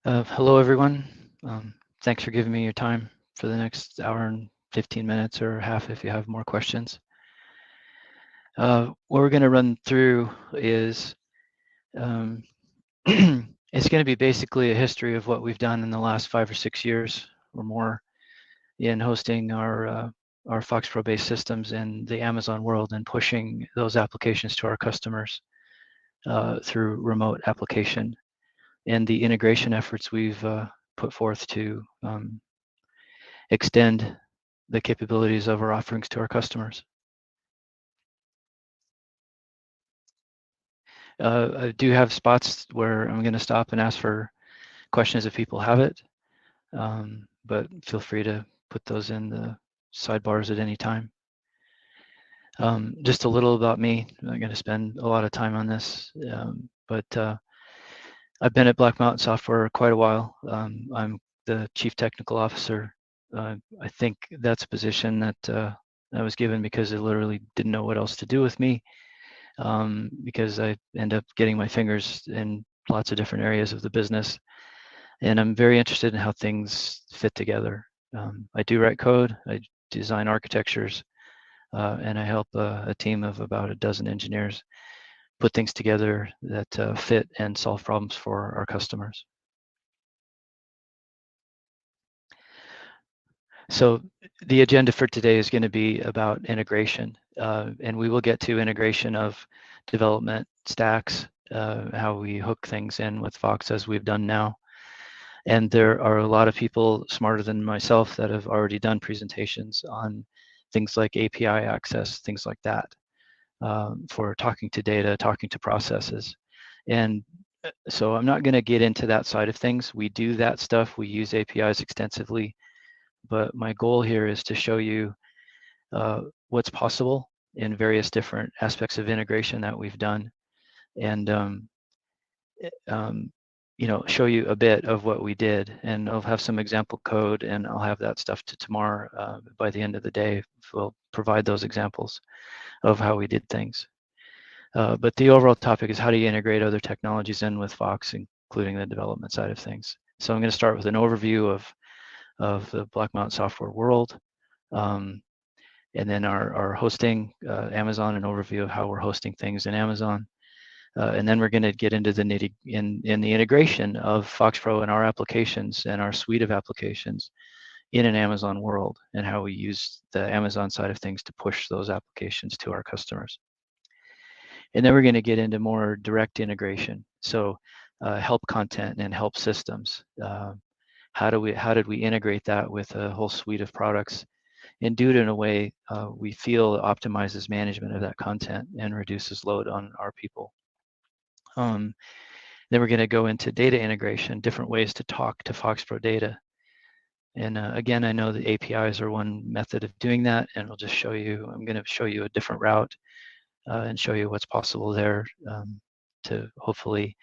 Hello, everyone. Thanks for giving me your time for the next hour and 15 minutes or half if you have more questions. What we're going to run through is it's going to be basically a history of what we've done in the last 5 or 6 years or more in hosting our FoxPro-based systems in the Amazon world and pushing those applications to our customers through remote application, and the integration efforts we've put forth to extend the capabilities of our offerings to our customers. I do have spots where I'm going to stop and ask for questions if people have it, but feel free to put those in the sidebars at any time. Just a little about me. I'm not going to spend a lot of time on this, but I've been at Black Mountain Software quite a while. I'm the Chief Technical Officer. I think that's a position that I was given because I literally didn't know what else to do with me, because I end up getting my fingers in lots of different areas of the business. And I'm very interested in how things fit together. I do write code, I design architectures, and I help a team of about a dozen engineers put things together that fit and solve problems for our customers. So the agenda for today is going to be about integration, and we will get to integration of development stacks, how we hook things in with Fox as we've done now. And there are a lot of people smarter than myself that have already done presentations on things like API access, things like that, for talking to data, talking to processes. And so I'm not going to get into that side of things. We do that stuff. We use APIs extensively. But my goal here is to show you what's possible in various different aspects of integration that we've done, and show you a bit of what we did. And I'll have some example code, and I'll have that stuff to tomorrow. By the end of the day, we'll provide those examples of how we did things. But the overall topic is how do you integrate other technologies in with Fox, including the development side of things. So I'm going to start with an overview of the Black Mountain Software world, and then our hosting, Amazon, an overview of how we're hosting things in Amazon, and then we're going to get into the in the integration of FoxPro and our applications and our suite of applications in an Amazon world, and how we use the Amazon side of things to push those applications to our customers. And then we're going to get into more direct integration, so help content and help systems. How did we integrate that with a whole suite of products and do it in a way we feel optimizes management of that content and reduces load on our people. Then we're going to go into data integration, different ways to talk to FoxPro data. And again, I know the APIs are one method of doing that, and I'll just show you, I'm going to show you a different route and show you what's possible there, to hopefully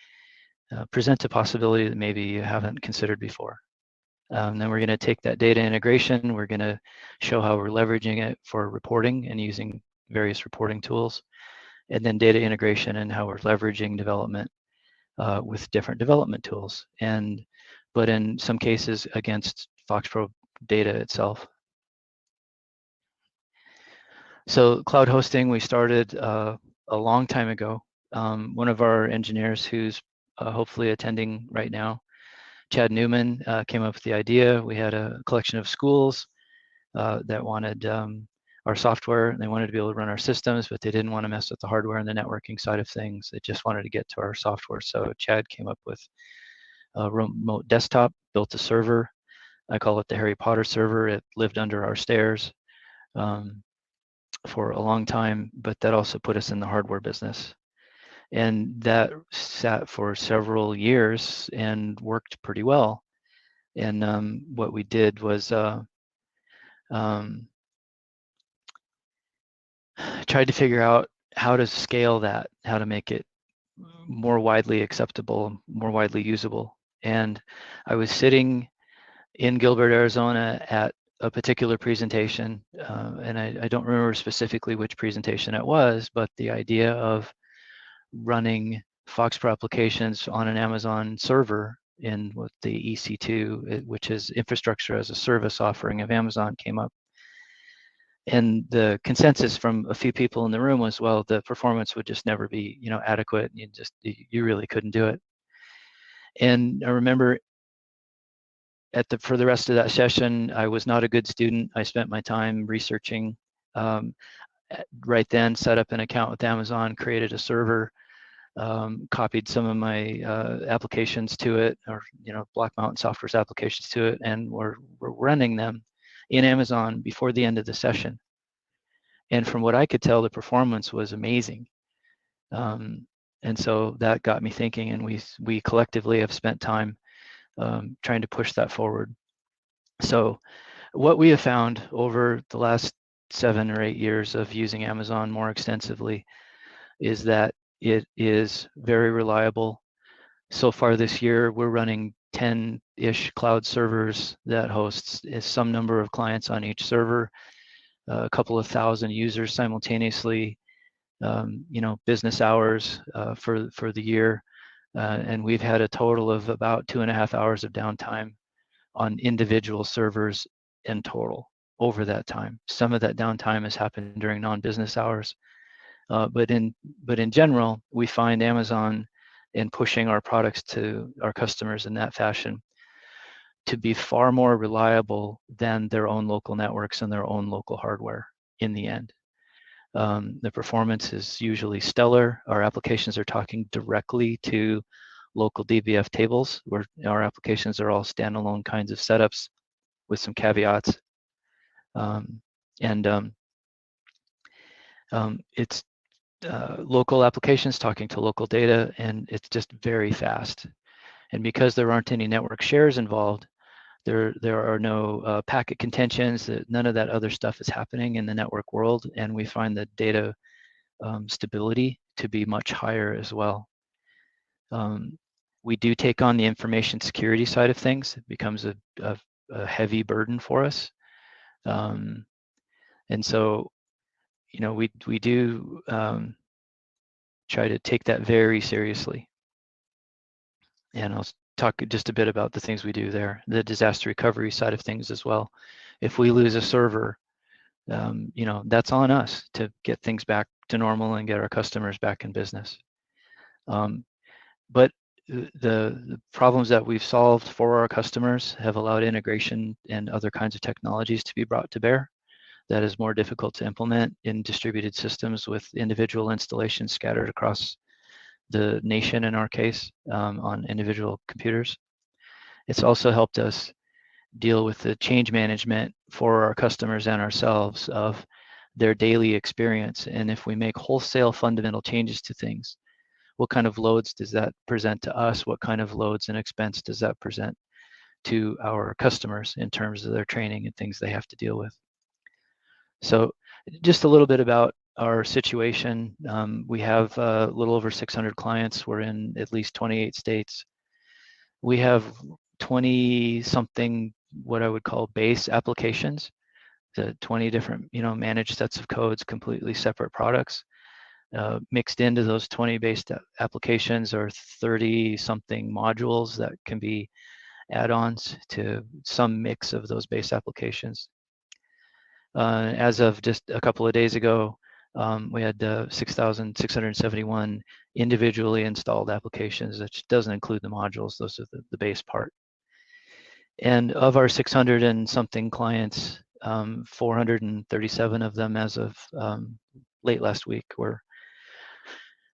present a possibility that maybe you haven't considered before. Then we're going to take that data integration, we're going to show how we're leveraging it for reporting and using various reporting tools, and then data integration and how we're leveraging development with different development tools, but in some cases against FoxPro data itself. So cloud hosting, we started a long time ago. One of our engineers who's hopefully attending right now, Chad Newman, came up with the idea. We had a collection of schools that wanted our software, and they wanted to be able to run our systems, but they didn't want to mess with the hardware and the networking side of things. They just wanted to get to our software. So Chad came up with a remote desktop, built a server. I call it the Harry Potter server. It lived under our stairs for a long time, but that also put us in the hardware business. And that sat for several years and worked pretty well. And what we did was tried to figure out how to scale that, how to make it more widely acceptable, more widely usable. And I was sitting in Gilbert, Arizona at a particular presentation, and I don't remember specifically which presentation it was, but the idea of running FoxPro applications on an Amazon server in what the EC2, which is infrastructure as a service offering of Amazon, came up. And the consensus from a few people in the room was, well, the performance would just never be, adequate. You really couldn't do it. And I remember for the rest of that session, I was not a good student. I spent my time researching. Right then, set up an account with Amazon, created a server, copied some of my applications to it, or Black Mountain Software's applications to it, and we're running them in Amazon before the end of the session. And from what I could tell, the performance was amazing. And so that got me thinking, and we collectively have spent time trying to push that forward. So what we have found over the last 7 or 8 years of using Amazon more extensively is that it is very reliable. So far this year, we're running 10-ish cloud servers that hosts some number of clients on each server, a couple of thousand users simultaneously, business hours for the year. And we've had a total of about 2.5 hours of downtime on individual servers in total over that time. Some of that downtime has happened during non-business hours. But in general, we find Amazon, in pushing our products to our customers in that fashion, to be far more reliable than their own local networks and their own local hardware in the end. The performance is usually stellar. Our applications are talking directly to local DBF tables, where our applications are all standalone kinds of setups with some caveats. It's local applications talking to local data, and it's just very fast. And because there aren't any network shares involved, there are no packet contentions. None of that other stuff is happening in the network world, and we find the data stability to be much higher as well. We do take on the information security side of things. It becomes a heavy burden for us, and so we do try to take that very seriously. And I'll talk just a bit about the things we do there, the disaster recovery side of things as well. If we lose a server, that's on us to get things back to normal and get our customers back in business. But the problems that we've solved for our customers have allowed integration and other kinds of technologies to be brought to bear. That is more difficult to implement in distributed systems with individual installations scattered across the nation, in our case, on individual computers. It's also helped us deal with the change management for our customers and ourselves of their daily experience. And if we make wholesale fundamental changes to things, what kind of loads does that present to us? What kind of loads and expense does that present to our customers in terms of their training and things they have to deal with? So just a little bit about our situation. We have a little over 600 clients. We're in at least 28 states. We have 20-something what I would call base applications, the 20 different managed sets of codes, completely separate products. Mixed into those 20 based applications are 30-something modules that can be add-ons to some mix of those base applications. As of just a couple of days ago, we had 6,671 individually installed applications, which doesn't include the modules. Those are the base part. And of our 600 and something clients, 437 of them as of late last week were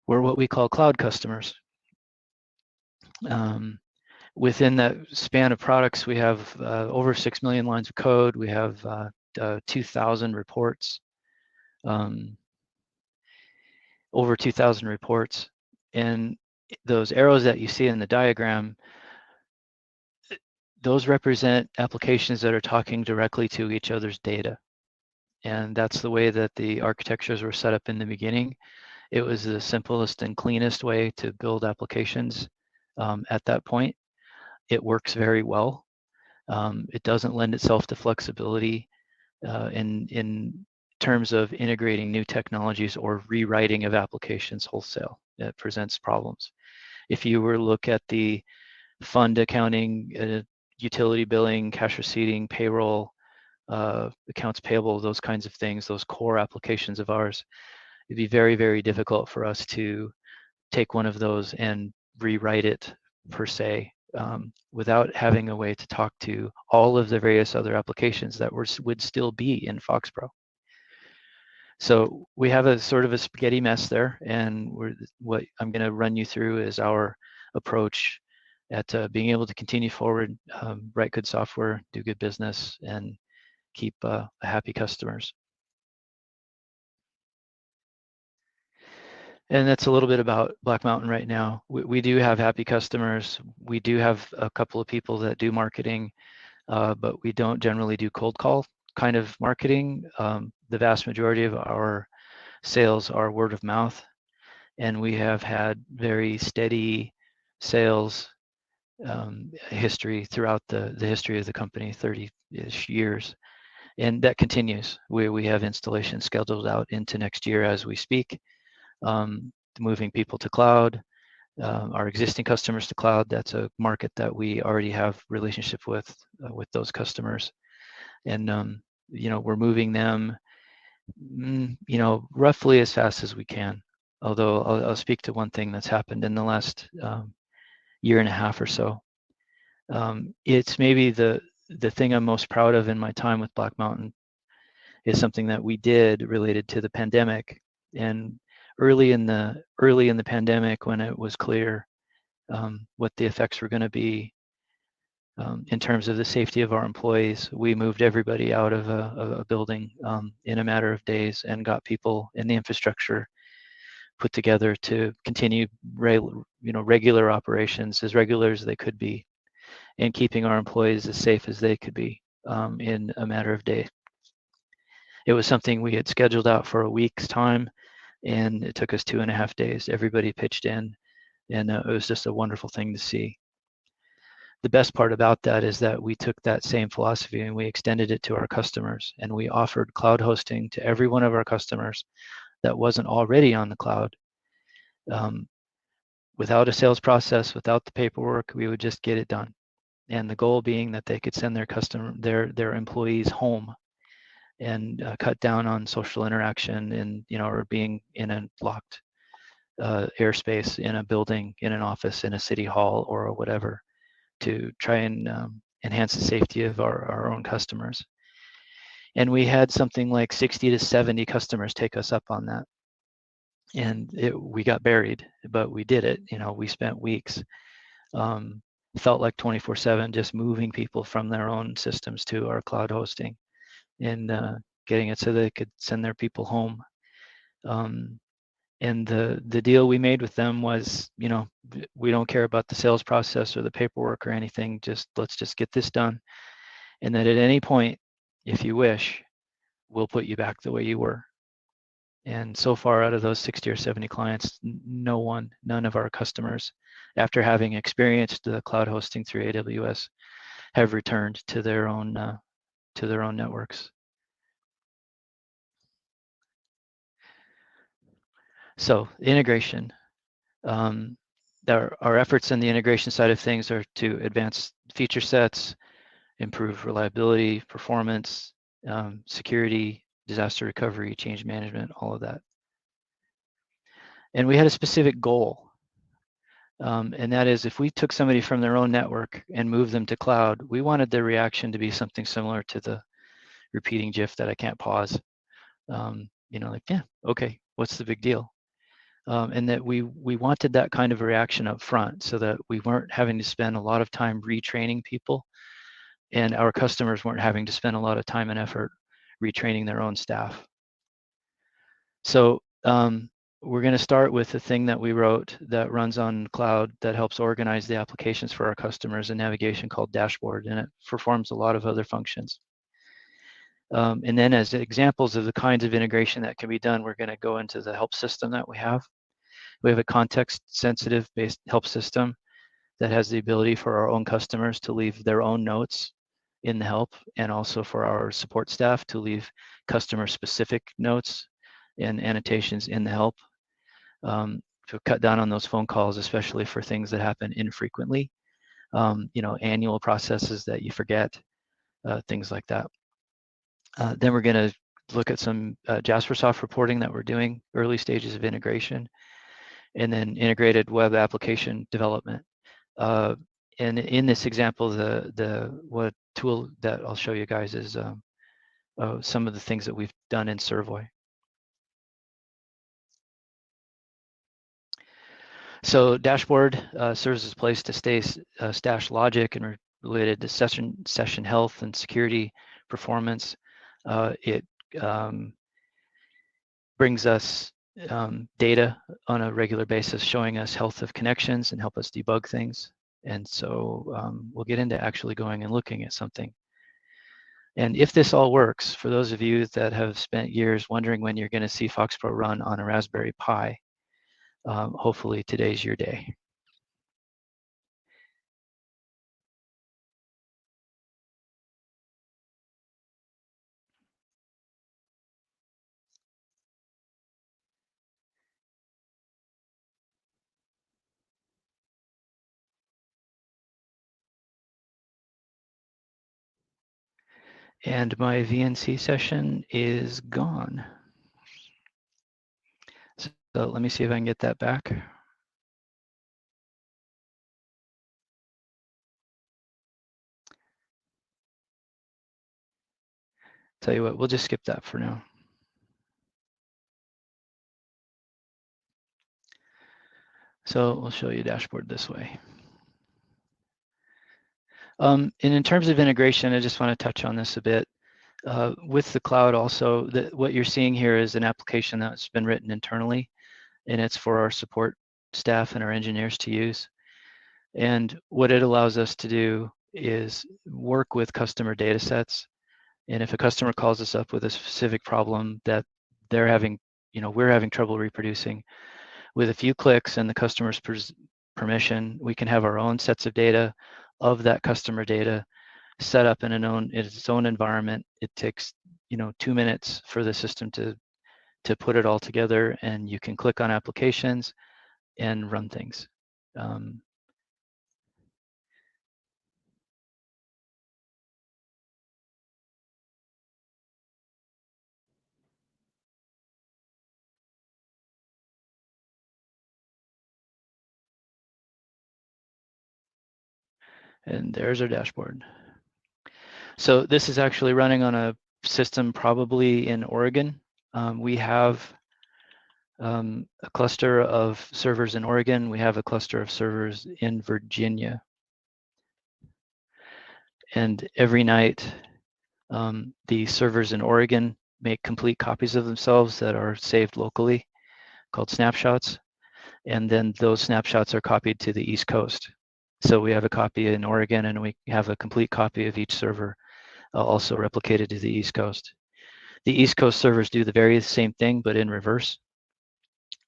what we call cloud customers. Within that span of products, we have over 6 million lines of code. We have 2,000 reports, over 2,000 reports. And those arrows that you see in the diagram, those represent applications that are talking directly to each other's data. And that's the way that the architectures were set up in the beginning. It was the simplest and cleanest way to build applications at that point. It works very well. It doesn't lend itself to flexibility in terms of integrating new technologies or rewriting of applications wholesale. It presents problems. If you were to look at the fund accounting, utility billing, cash receipting, payroll, accounts payable, those kinds of things, those core applications of ours. It'd be very, very difficult for us to take one of those and rewrite it per se, without having a way to talk to all of the various other applications that would still be in FoxPro. So we have a sort of a spaghetti mess there, and what I'm going to run you through is our approach at being able to continue forward, write good software, do good business, and keep happy customers. And that's a little bit about Black Mountain right now. We do have happy customers. We do have a couple of people that do marketing, but we don't generally do cold call kind of marketing. The vast majority of our sales are word of mouth, and we have had very steady sales history throughout the history of the company, 30-ish years. And that continues. We have installations scheduled out into next year as we speak. Moving people to cloud, our existing customers to cloud. That's a market that we already have relationship with those customers, and we're moving them, roughly as fast as we can. Although I'll speak to one thing that's happened in the last year and a half or so. It's maybe the thing I'm most proud of in my time with Black Mountain is something that we did related to the pandemic. And early in the pandemic, when it was clear what the effects were going to be in terms of the safety of our employees, we moved everybody out of a building in a matter of days and got people in the infrastructure put together to continue regular operations, as regular as they could be, and keeping our employees as safe as they could be in a matter of days. It was something we had scheduled out for a week's time, and it took us 2.5 days. Everybody pitched in, and it was just a wonderful thing to see. The best part about that is that we took that same philosophy and we extended it to our customers, and we offered cloud hosting to every one of our customers that wasn't already on the cloud. Without a sales process, without the paperwork, we would just get it done. And the goal being that they could send their employees home and cut down on social interaction and or being in a locked airspace in a building, in an office, in a city hall, or whatever, to try and enhance the safety of our own customers. And we had something like 60 to 70 customers take us up on that. And we got buried, but we did it. We spent weeks, felt like 24/7, just moving people from their own systems to our cloud hosting and getting it so they could send their people home. And the deal we made with them was, we don't care about the sales process or the paperwork or anything. Let's just get this done. And that at any point, if you wish, we'll put you back the way you were. And so far, out of those 60 or 70 clients, none of our customers, after having experienced the cloud hosting through AWS, have returned to their own networks. So integration. Our efforts in the integration side of things are to advance feature sets, improve reliability, performance, security, disaster recovery, change management, all of that. And we had a specific goal, and that is, if we took somebody from their own network and moved them to cloud, we wanted their reaction to be something similar to the repeating GIF that I can't pause. Like, yeah, okay, what's the big deal? And that we wanted that kind of a reaction up front, so that we weren't having to spend a lot of time retraining people, and our customers weren't having to spend a lot of time and effort retraining their own staff. So we're going to start with the thing that we wrote that runs on cloud that helps organize the applications for our customers in navigation, called Dashboard, and it performs a lot of other functions. And then, as examples of the kinds of integration that can be done, we're going to go into the help system that we have. We have a context-sensitive based help system that has the ability for our own customers to leave their own notes in the help, and also for our support staff to leave customer-specific notes and annotations in the help, to cut down on those phone calls, especially for things that happen infrequently. annual processes that you forget, things like that. Then we're going to look at some Jaspersoft reporting that we're doing, early stages of integration, and then integrated web application development. And in this example, what tool that I'll show you guys is some of the things that we've done in Servoy. So dashboard serves as a place to stash logic and related to session health and security performance. It brings us data on a regular basis showing us health of connections and help us debug things. And so we'll get into actually going and looking at something. And if this all works, for those of you that have spent years wondering when you're going to see FoxPro run on a Raspberry Pi, hopefully today's your day. And my VNC session is gone. So let me see if I can get that back. Tell you what, we'll just skip that for now. So we'll show you dashboard this way. And in terms of integration, I just want to touch on this a bit. With the cloud also, what you're seeing here is an application that's been written internally, and it's for our support staff and our engineers to use. And what it allows us to do is work with customer data sets. And if a customer calls us up with a specific problem that they're having, we're having trouble reproducing, with a few clicks and the customer's permission, we can have our own sets of data of that customer data set up in its own environment. It takes 2 minutes for the system to put it all together, and you can click on applications and run things. And there's our dashboard. So this is actually running on a system probably in Oregon. We have a cluster of servers in Oregon. We have a cluster of servers in Virginia. And every night, the servers in Oregon make complete copies of themselves that are saved locally, called snapshots. And then those snapshots are copied to the East Coast. So we have a copy in Oregon, and we have a complete copy of each server also replicated to the East Coast. The East Coast servers do the very same thing, but in reverse.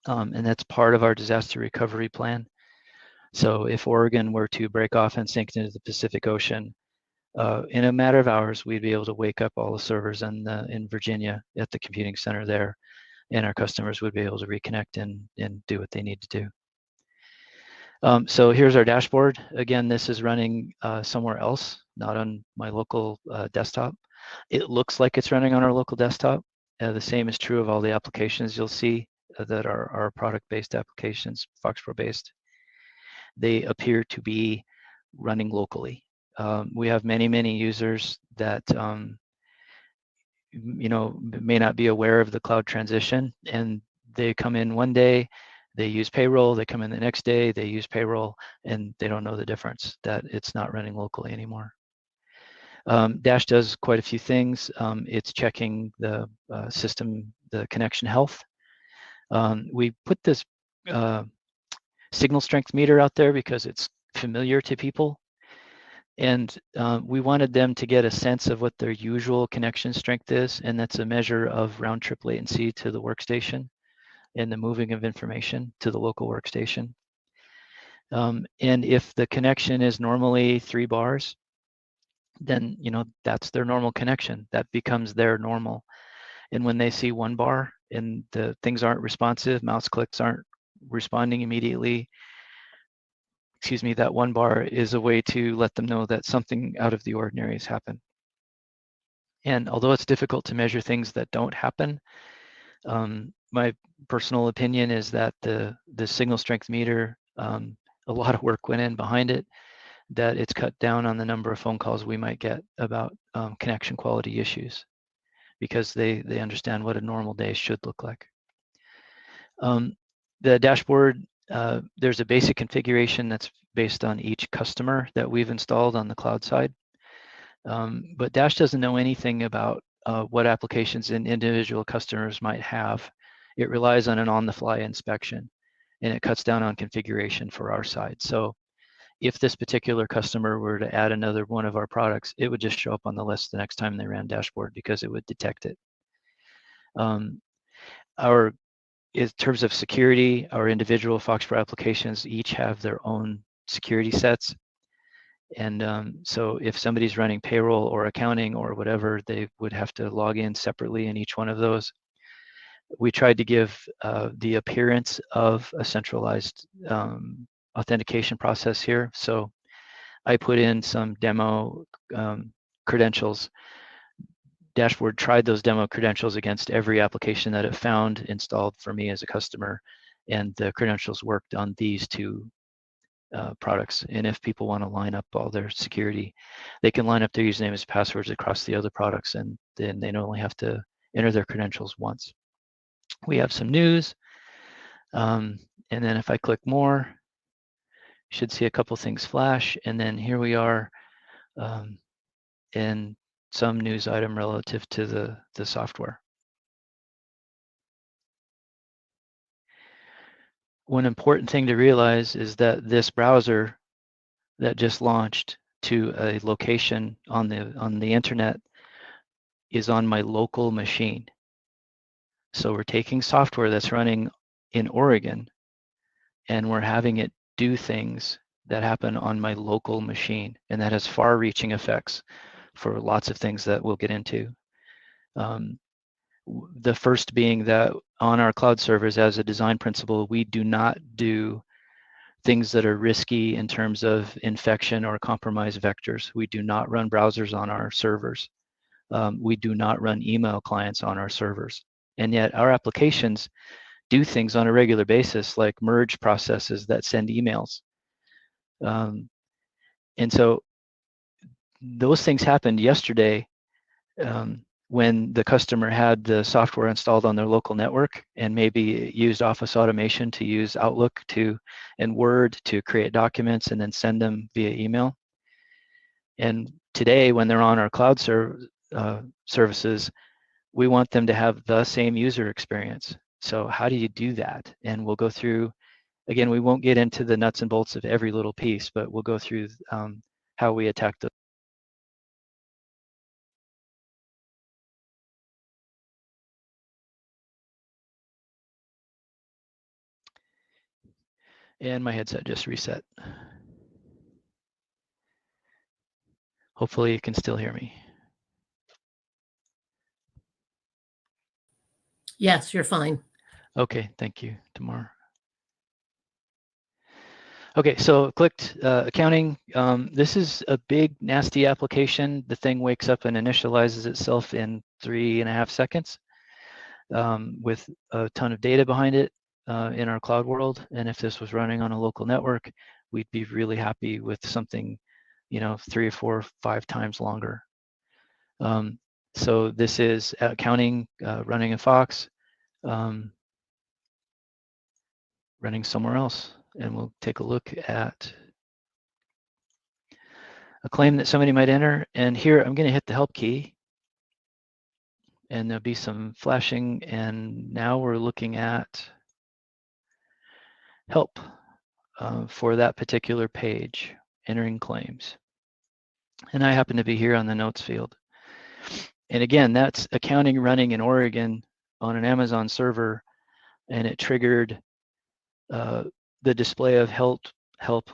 And that's part of our disaster recovery plan. So if Oregon were to break off and sink into the Pacific Ocean, in a matter of hours, we'd be able to wake up all the servers in Virginia at the computing center there, and our customers would be able to reconnect and do what they need to do. So here's our dashboard. Again, this is running somewhere else, not on my local desktop. It looks like it's running on our local desktop. The same is true of all the applications you'll see that are our product-based applications, FoxPro-based. They appear to be running locally. We have many users that may not be aware of the cloud transition, and they come in one day, they use payroll, they come in the next day, they use payroll, and they don't know the difference, that it's not running locally anymore. Dash does quite a few things. It's checking the system, the connection health. We put this signal strength meter out there because it's familiar to people. And we wanted them to get a sense of what their usual connection strength is, and that's a measure of round trip latency to the workstation and the moving of information to the local workstation. And if the connection is normally 3 bars, then that's their normal connection. That becomes their normal. And when they see 1 bar and the things aren't responsive, mouse clicks aren't responding immediately, excuse me, that one bar is a way to let them know that something out of the ordinary has happened. And although it's difficult to measure things that don't happen, my personal opinion is that the signal strength meter, a lot of work went in behind it, that it's cut down on the number of phone calls we might get about connection quality issues, because they understand what a normal day should look like. The dashboard, there's a basic configuration that's based on each customer that we've installed on the cloud side. But Dash doesn't know anything about what applications individual customers might have. It relies on an on-the-fly inspection, and it cuts down on configuration for our side. So if this particular customer were to add another one of our products, it would just show up on the list the next time they ran dashboard, because it would detect it. In terms of security, our individual FoxPro applications each have their own security sets. And so if somebody's running payroll or accounting or whatever, they would have to log in separately in each one of those. We tried to give the appearance of a centralized authentication process here. So I put in some demo credentials. Dashboard tried those demo credentials against every application that it found installed for me as a customer, and the credentials worked on these two products. And if people want to line up all their security, they can line up their usernames and passwords across the other products, and then they only have to enter their credentials once. We have some news, and then if I click more, you should see a couple things flash, and then here we are in some news item relative to the software. One important thing to realize is that this browser that just launched to a location on the internet is on my local machine. So we're taking software that's running in Oregon, and we're having it do things that happen on my local machine, and that has far-reaching effects for lots of things that we'll get into. The first being that on our cloud servers, as a design principle, we do not do things that are risky in terms of infection or compromised vectors. We do not run browsers on our servers. We do not run email clients on our servers. And yet our applications do things on a regular basis, like merge processes that send emails. And so those things happened yesterday when the customer had the software installed on their local network and maybe used Office Automation to use Outlook and Word to create documents and then send them via email. And today, when they're on our cloud services, we want them to have the same user experience. So how do you do that? And we'll go through, again, we won't get into the nuts and bolts of every little piece, but we'll go through how we attack those. And my headset just reset. Hopefully you can still hear me. Yes, you're fine. Okay, thank you, Tamar. Okay, so clicked accounting. This is a big, nasty application. The thing wakes up and initializes itself in 3.5 seconds with a ton of data behind it in our cloud world. And if this was running on a local network, we'd be really happy with something, 3 or 4 or 5 times longer. So this is accounting running in Fox, running somewhere else. And we'll take a look at a claim that somebody might enter. And here I'm going to hit the help key. And there'll be some flashing. And now we're looking at help for that particular page, entering claims. And I happen to be here on the notes field. And again, that's accounting running in Oregon on an Amazon server. And it triggered the display of help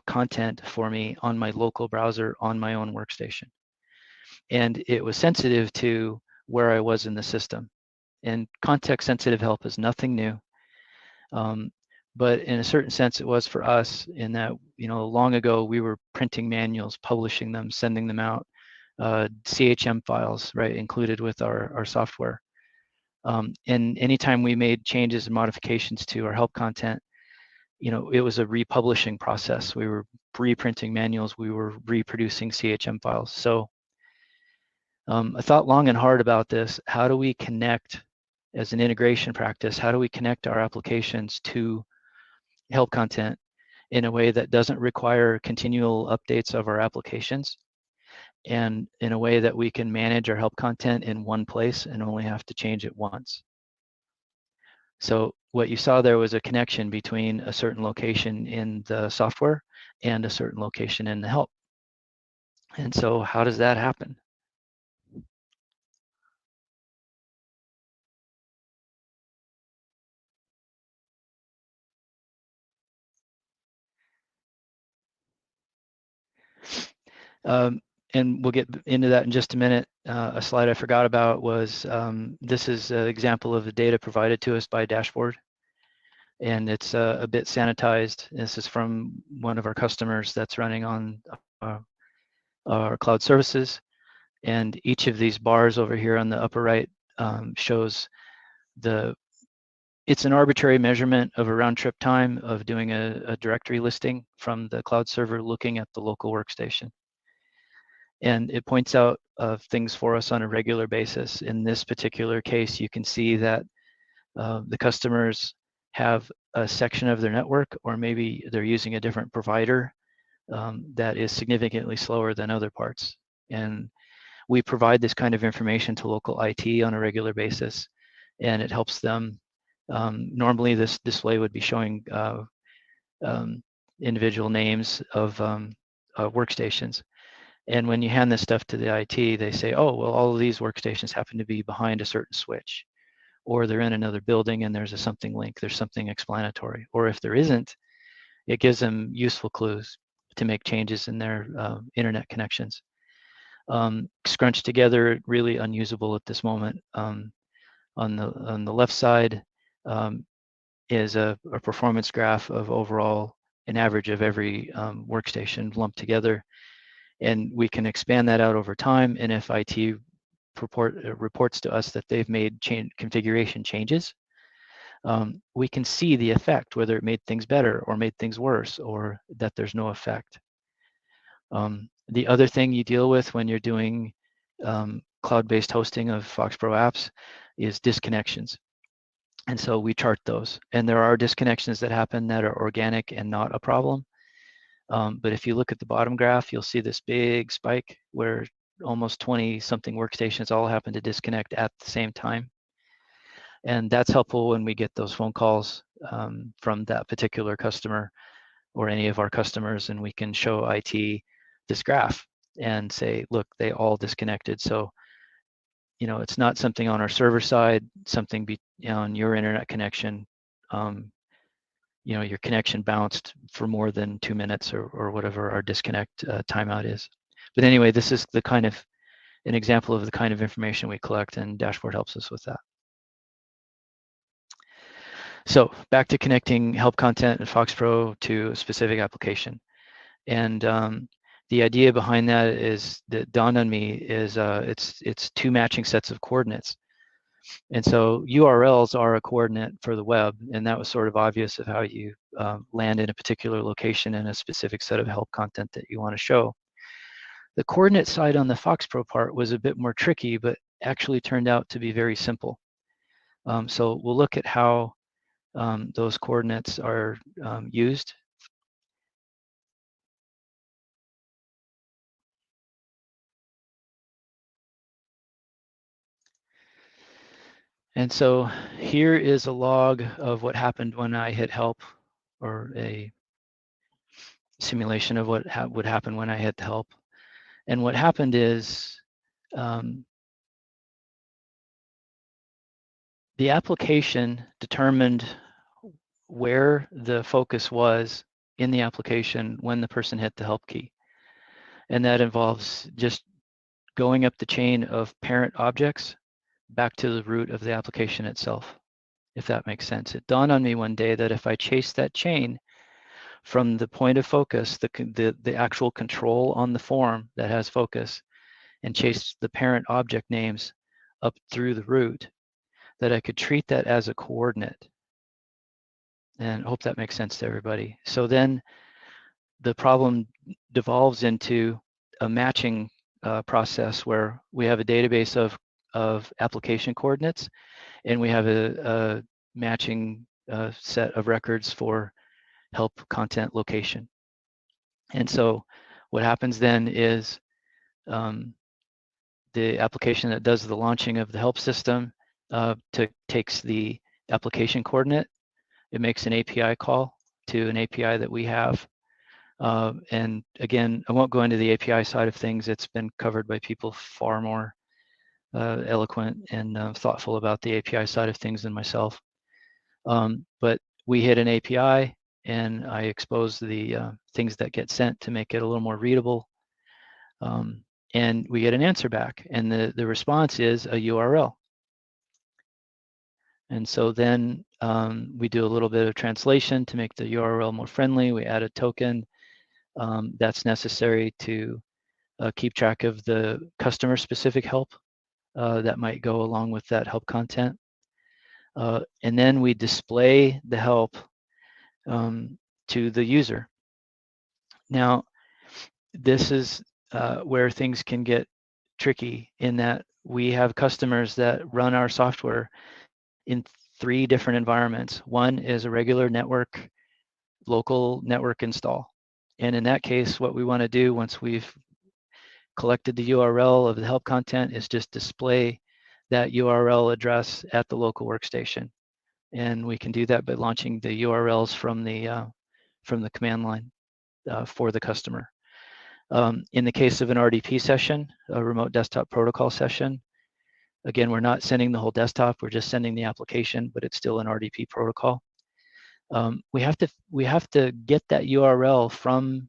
content for me on my local browser on my own workstation. And it was sensitive to where I was in the system. And context sensitive help is nothing new. but in a certain sense it was for us, in that, you know, long ago we were printing manuals, publishing them, sending them out, CHM files, right, included with our software. And anytime we made changes and modifications to our help content, you know, it was a republishing process. We were reprinting manuals, we were reproducing CHM files. So I thought long and hard about this. How do we connect, as an integration practice, how do we connect our applications to help content in a way that doesn't require continual updates of our applications, and in a way that we can manage our help content in one place and only have to change it once? So what you saw there was a connection between a certain location in the software and a certain location in the help. And so how does that happen? And we'll get into that in just a minute. A slide I forgot about was, this is an example of the data provided to us by Dashboard. And it's a bit sanitized. This is from one of our customers that's running on our cloud services. And each of these bars over here on the upper right shows it's an arbitrary measurement of a round trip time of doing a directory listing from the cloud server looking at the local workstation. And it points out things for us on a regular basis. In this particular case, you can see that the customers have a section of their network, or maybe they're using a different provider that is significantly slower than other parts. And we provide this kind of information to local IT on a regular basis, and it helps them. Normally, this display would be showing individual names of workstations. And when you hand this stuff to the IT, they say, oh, well, all of these workstations happen to be behind a certain switch, or they're in another building and there's a something link, there's something explanatory. Or if there isn't, it gives them useful clues to make changes in their internet connections. Scrunched together, really unusable at this moment. On the left side is a performance graph of overall an average of every workstation lumped together. And we can expand that out over time. And if IT reports to us that they've made configuration changes, we can see the effect, whether it made things better or made things worse, or that there's no effect. The other thing you deal with when you're doing cloud-based hosting of FoxPro apps is disconnections. And so we chart those. And there are disconnections that happen that are organic and not a problem. But if you look at the bottom graph, you'll see this big spike where almost 20-something workstations all happen to disconnect at the same time. And that's helpful when we get those phone calls from that particular customer or any of our customers, and we can show IT this graph and say, look, they all disconnected. So, you know, it's not something on our server side, something on your internet connection. You know, your connection bounced for more than 2 minutes or whatever our disconnect timeout is. But anyway, this is the kind of an example of the kind of information we collect, and Dashboard helps us with that. So back to connecting help content in FoxPro to a specific application. And the idea behind that is that dawned on me is it's two matching sets of coordinates. And so URLs are a coordinate for the web, and that was sort of obvious of how you land in a particular location in a specific set of help content that you want to show. The coordinate side on the FoxPro part was a bit more tricky, but actually turned out to be very simple. So we'll look at how those coordinates are used. And so here is a log of what happened when I hit help, or a simulation of what would happen when I hit help. And what happened is the application determined where the focus was in the application when the person hit the help key. And that involves just going up the chain of parent objects back to the root of the application itself. if that makes sense. It dawned on me one day that if I chase that chain from the point of focus, the actual control on the form that has focus, and chase the parent object names up through the root, that I could treat that as a coordinate. And I hope that makes sense to everybody. So then the problem devolves into a matching process where we have a database of application coordinates, and we have a matching set of records for help content location. And so what happens then is the application that does the launching of the help system takes the application coordinate, it makes an API call to an API that we have. And again, I won't go into the API side of things. It's been covered by people far more eloquent and thoughtful about the API side of things than myself. But we hit an API, and I expose the things that get sent to make it a little more readable. And we get an answer back, and the response is a URL. And so then we do a little bit of translation to make the URL more friendly. We add a token that's necessary to keep track of the customer-specific help that might go along with that help content. And then we display the help to the user. Now, this is where things can get tricky, in that we have customers that run our software in 3 different environments. One is a regular network, local network install. And in that case, what we want to do once we've collected the URL of the help content is just display that URL address at the local workstation. And we can do that by launching the URLs from the command line for the customer. In the case of an RDP session, a remote desktop protocol session, again, we're not sending the whole desktop, we're just sending the application, but it's still an RDP protocol. We have to get that URL from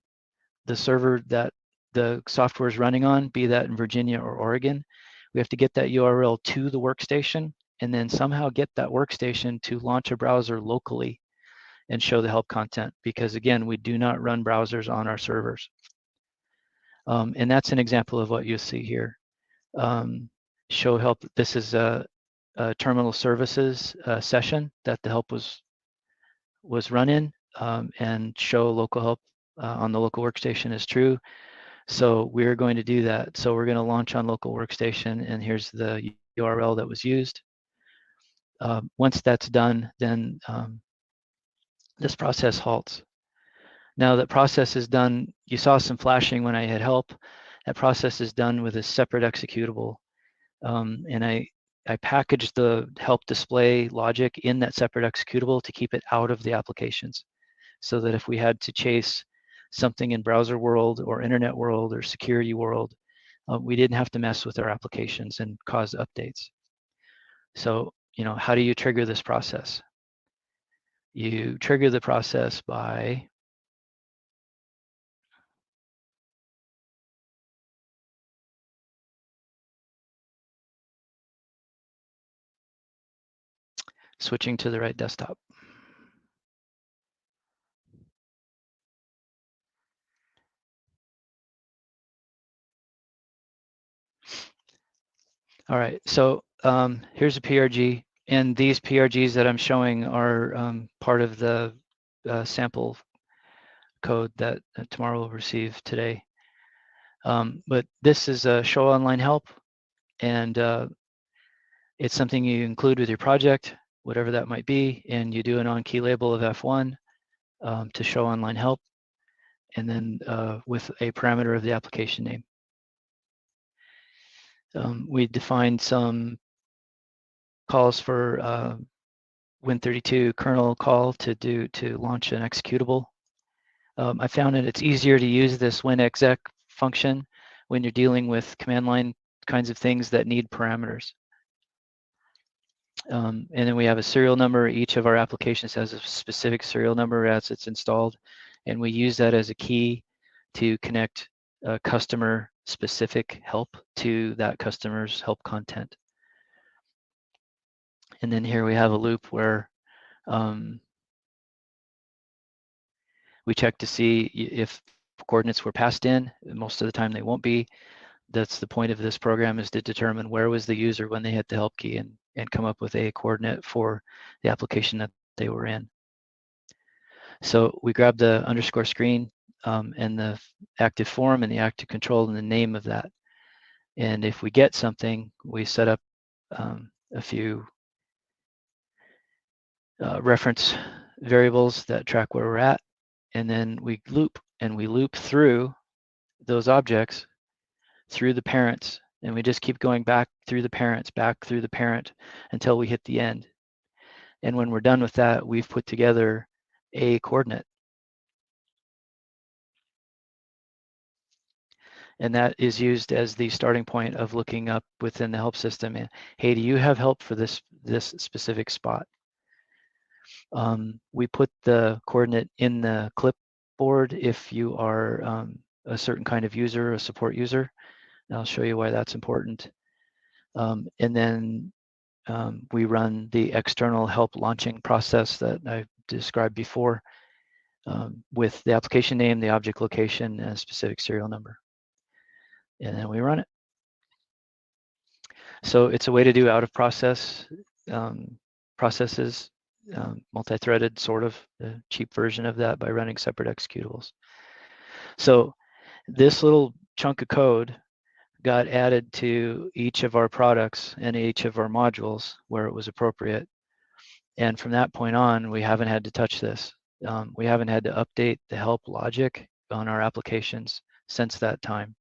the server that the software is running on, be that in Virginia or Oregon. We have to get that URL to the workstation, and then somehow get that workstation to launch a browser locally and show the help content, because again, we do not run browsers on our servers. And that's an example of what you see here. Show help, this is a terminal services session that the help was run in, and show local help on the local workstation is true. So we're going to do that. So we're going to launch on local workstation, and here's the URL that was used. Once that's done, then this process halts. Now that process is done, you saw some flashing when I hit help. That process is done with a separate executable. And I packaged the help display logic in that separate executable to keep it out of the applications, so that if we had to chase something in browser world or internet world or security world, we didn't have to mess with our applications and cause updates. So, how do you trigger this process? You trigger the process by switching to the right desktop. All right, so here's a PRG, and these PRGs that I'm showing are part of the sample code that tomorrow will receive today. But this is a show online help, and it's something you include with your project, whatever that might be, and you do an on-key label of F1 to show online help, and then with a parameter of the application name. We defined some calls for Win32 kernel call to launch an executable. I found that it's easier to use this winexec function when you're dealing with command line kinds of things that need parameters. And then we have a serial number. Each of our applications has a specific serial number as it's installed, and we use that as a key to connect customer specific help to that customer's help content. And then here we have a loop where we check to see if coordinates were passed in. Most of the time they won't be. That's the point of this program, is to determine where was the user when they hit the help key, and come up with a coordinate for the application that they were in. So we grab the underscore screen and the active form and the active control and the name of that. And if we get something, we set up a few reference variables that track where we're at, and then we loop through those objects through the parents, and we just keep going back through the parents, back through the parent, until we hit the end. And when we're done with that, we've put together a coordinate. And that is used as the starting point of looking up within the help system. And, hey, do you have help for this specific spot? We put the coordinate in the clipboard if you are a certain kind of user, a support user. And I'll show you why that's important. And then we run the external help launching process that I described before with the application name, the object location, and a specific serial number. And then we run it. So it's a way to do out of process processes, multi-threaded, sort of the cheap version of that, by running separate executables. So this little chunk of code got added to each of our products and each of our modules where it was appropriate. And from that point on, we haven't had to touch this. We haven't had to update the help logic on our applications since that time.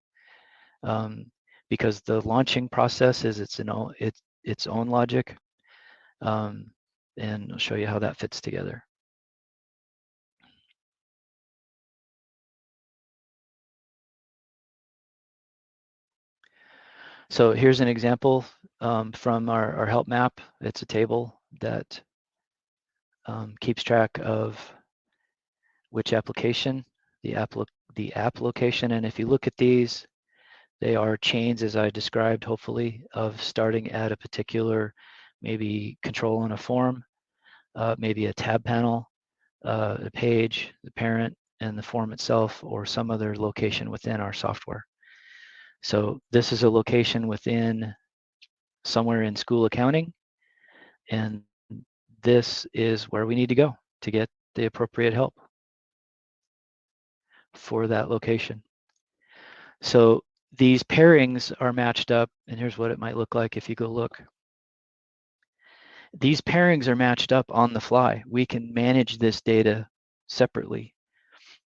Because the launching process is its own logic. And I'll show you how that fits together. So here's an example from our help map. It's a table that keeps track of which application, the app location. And if you look at these, they are chains, as I described, hopefully, of starting at a particular, maybe control on a form, maybe a tab panel, a page, the parent, and the form itself, or some other location within our software. So this is a location within somewhere in school accounting, and this is where we need to go to get the appropriate help for that location. So these pairings are matched up, and here's what it might look like if you go look. These pairings are matched up on the fly. We can manage this data separately.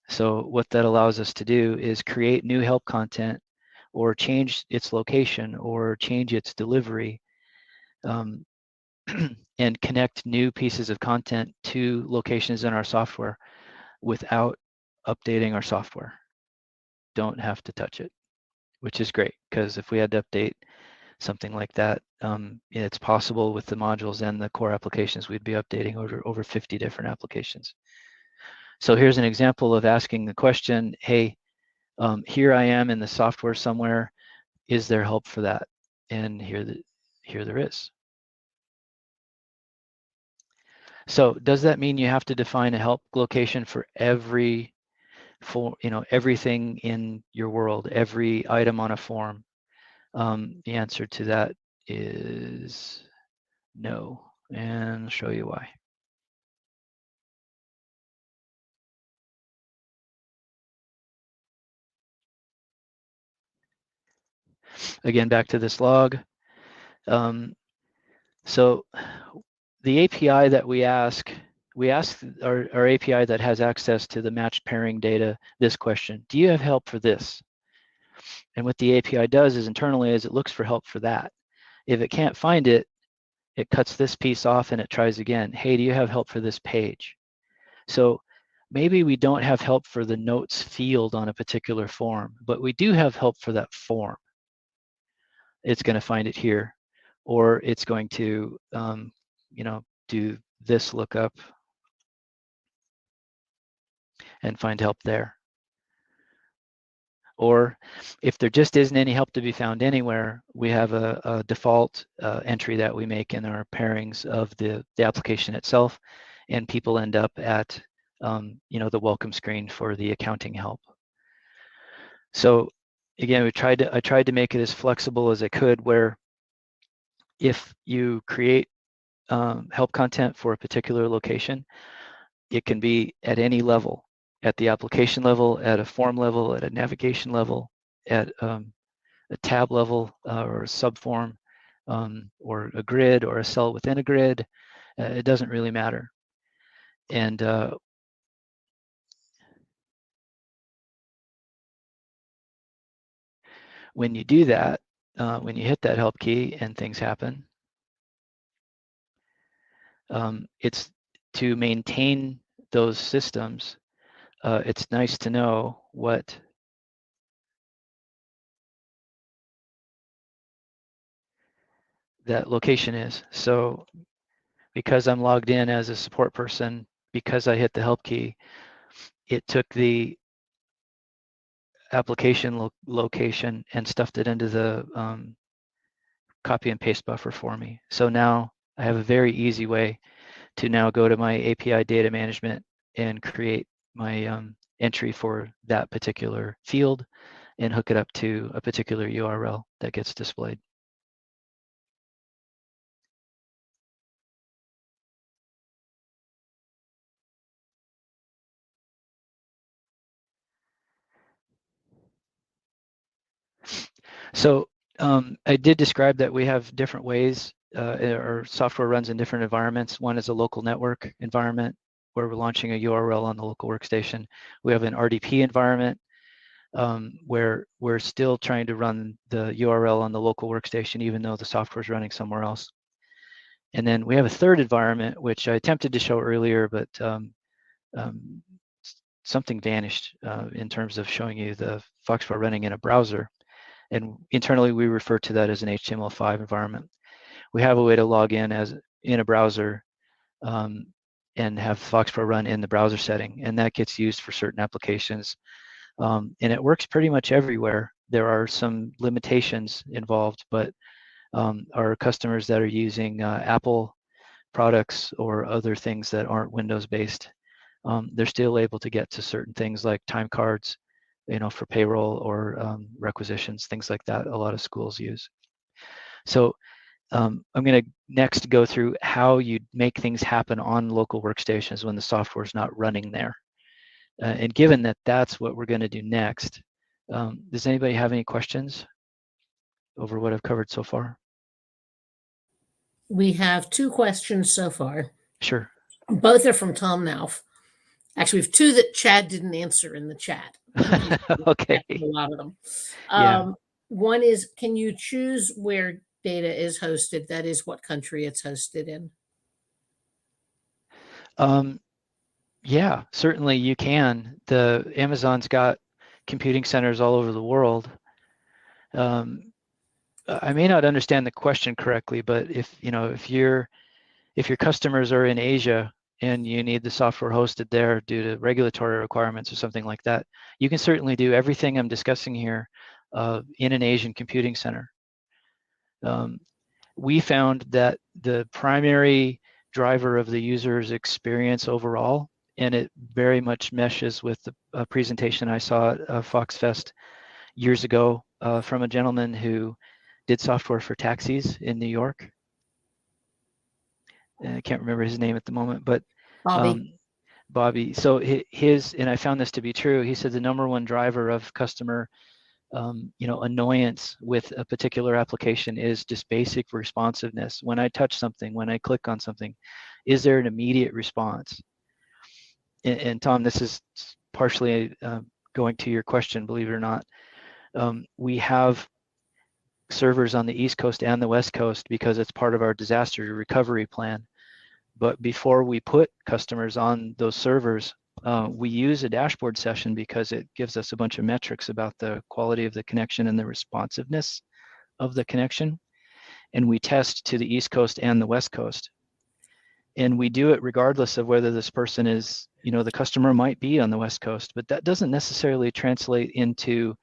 So what that allows us to do is create new help content, or change its location, or change its delivery, and connect new pieces of content to locations in our software without updating our software. Don't have to touch it, which is great, because if we had to update something like that, it's possible with the modules and the core applications, we'd be updating over 50 different applications. So here's an example of asking the question, hey, here I am in the software somewhere, is there help for that? And here there is. So does that mean you have to define a help location for everything in your world, every item on a form? The answer to that is no, and I'll show you why. Again, back to this log. So the API that we ask our API that has access to the matched pairing data this question: do you have help for this? And what the API does is internally is it looks for help for that. If it can't find it, it cuts this piece off and it tries again. Hey, do you have help for this page? So maybe we don't have help for the notes field on a particular form, but we do have help for that form. It's going to find it here, or it's going to do this lookup and find help there. Or if there just isn't any help to be found anywhere, we have a default entry that we make in our pairings of the application itself, and people end up at the welcome screen for the accounting help. So again, I tried to make it as flexible as I could, where if you create help content for a particular location, it can be at any level, at the application level, at a form level, at a navigation level, at a tab level, or a subform, or a grid, or a cell within a grid. It doesn't really matter. And when you do that, when you hit that help key and things happen, it's to maintain those systems. It's nice to know what that location is. So because I'm logged in as a support person, because I hit the help key, it took the application location and stuffed it into the copy and paste buffer for me. So now I have a very easy way to now go to my API data management and create my entry for that particular field and hook it up to a particular URL that gets displayed. So I did describe that we have different ways our software runs in different environments. One is a local network environment where we're launching a URL on the local workstation. We have an RDP environment where we're still trying to run the URL on the local workstation, even though the software is running somewhere else. And then we have a third environment, which I attempted to show earlier, but something vanished in terms of showing you the FoxPro running in a browser. And internally, we refer to that as an HTML5 environment. We have a way to log in as in a browser and have FoxPro run in the browser setting, and that gets used for certain applications. And it works pretty much everywhere. There are some limitations involved, but our customers that are using Apple products or other things that aren't Windows-based, they're still able to get to certain things like time cards, for payroll or requisitions, things like that. A lot of schools use. So I'm going to next go through how you make things happen on local workstations when the software is not running there. And given that that's what we're going to do next, does anybody have any questions over what I've covered so far? We have 2 questions so far. Sure. Both are from Tom Nauf. Actually, we have 2 that Chad didn't answer in the chat. Okay. A lot of them. Yeah. One is, can you choose where data is hosted? That is, what country it's hosted in. Yeah, certainly you can. The Amazon's got computing centers all over the world. I may not understand the question correctly, but if your customers are in Asia and you need the software hosted there due to regulatory requirements or something like that, you can certainly do everything I'm discussing here in an Asian computing center. We found that the primary driver of the user's experience overall, and it very much meshes with the presentation I saw at FoxFest years ago from a gentleman who did software for taxis in New York. I can't remember his name at the moment, but Bobby. So and I found this to be true. He said the number one driver of customer annoyance with a particular application is just basic responsiveness. When I touch something, when I click on something, is there an immediate response? And Tom, this is partially going to your question, believe it or not. We have servers on the East Coast and the West Coast because it's part of our disaster recovery plan. But before we put customers on those servers, we use a dashboard session because it gives us a bunch of metrics about the quality of the connection and the responsiveness of the connection. And we test to the East Coast and the West Coast. And we do it regardless of whether this person is, the customer might be on the West Coast, but that doesn't necessarily translate into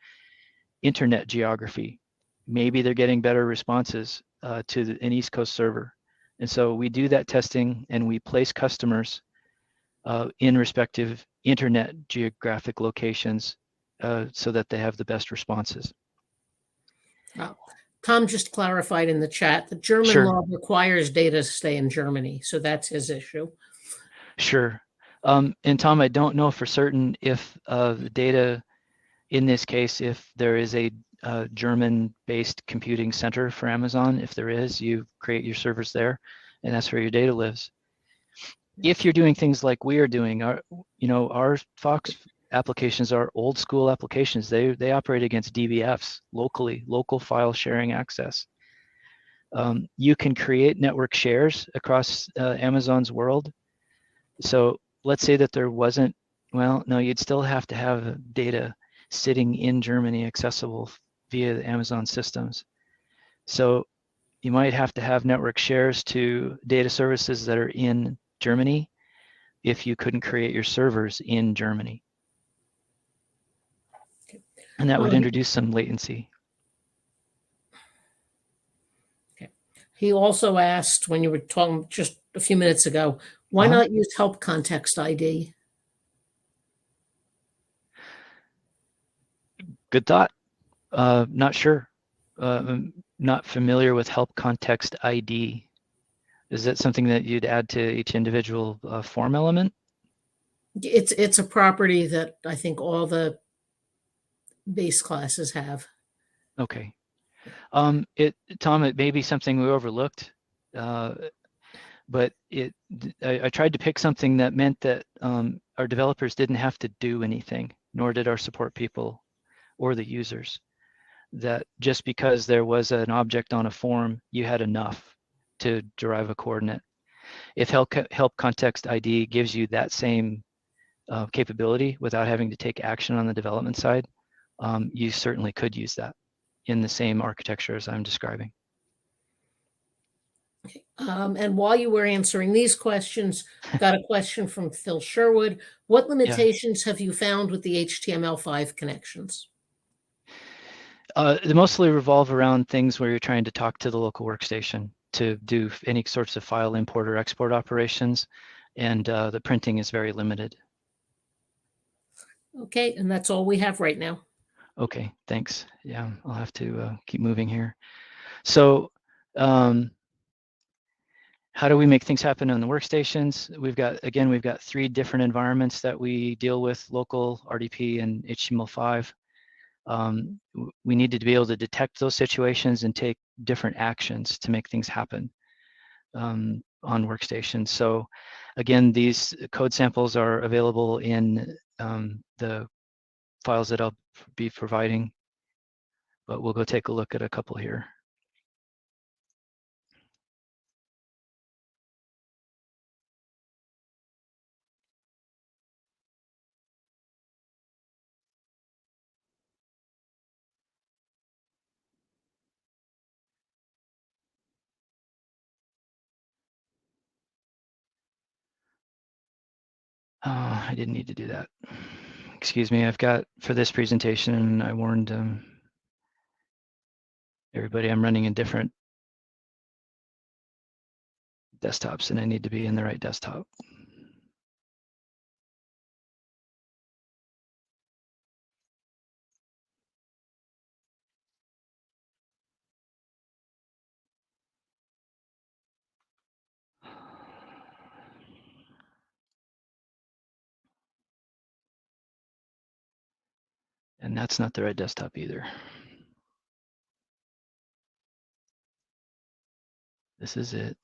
internet geography. Maybe they're getting better responses to an East Coast server. And so we do that testing and we place customers in respective internet geographic locations so that they have the best responses. Tom just clarified in the chat that German Sure. law requires data to stay in Germany, so that's his issue. Sure. And Tom, I don't know for certain if the data in this case, if there is a German-based computing center for Amazon. If there is, you create your servers there, and that's where your data lives. If you're doing things like we are doing, our Fox applications are old school applications. They operate against DBFs locally, local file sharing access. You can create network shares across Amazon's world. So let's say that there wasn't, well, no, you'd still have to have data sitting in Germany accessible via the Amazon systems. So you might have to have network shares to data services that are in Germany if you couldn't create your servers in Germany. And that would introduce some latency. Okay. He also asked, when you were talking just a few minutes ago, why not use help context ID? Good thought. Not sure. I'm not familiar with help context ID. Is that something that you'd add to each individual form element? It's a property that I think all the base classes have. Okay. Tom, it may be something we overlooked, but I tried to pick something that meant that our developers didn't have to do anything, nor did our support people or the users. That just because there was an object on a form, you had enough to derive a coordinate. If help context ID gives you that same capability without having to take action on the development side, you certainly could use that in the same architecture as I'm describing. And while you were answering these questions, got a question from Phil Sherwood. What limitations have you found with the HTML5 connections? They mostly revolve around things where you're trying to talk to the local workstation to do any sorts of file import or export operations, and the printing is very limited. Okay, and that's all we have right now. Okay, thanks. Yeah, I'll have to keep moving here. So how do we make things happen on the workstations? We've got 3 different environments that we deal with: local, RDP, and HTML5. We needed to be able to detect those situations and take different actions to make things happen on workstations. So again, these code samples are available in the files that I'll be providing, but we'll go take a look at a couple here. Oh, I didn't need to do that. Excuse me, I've got, for this presentation, I warned everybody I'm running in different desktops and I need to be in the right desktop. And that's not the right desktop either. This is it.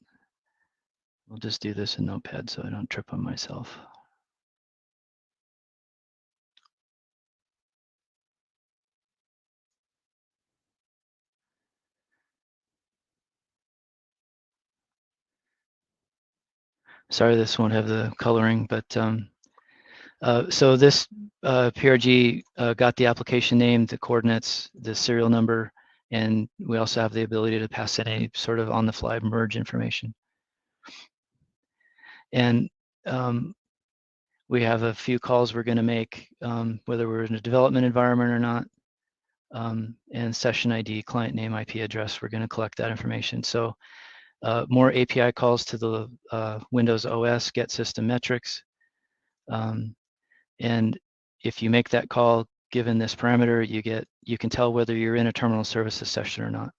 We'll just do this in Notepad so I don't trip on myself. Sorry, this won't have the coloring, but so this PRG got the application name, the coordinates, the serial number, and we also have the ability to pass in any sort of on-the-fly merge information. And we have a few calls we're going to make, whether we're in a development environment or not. and session ID, client name, IP address. We're going to collect that information. So more API calls to the Windows OS get system metrics. And if you make that call, given this parameter, you can tell whether you're in a terminal services session or not.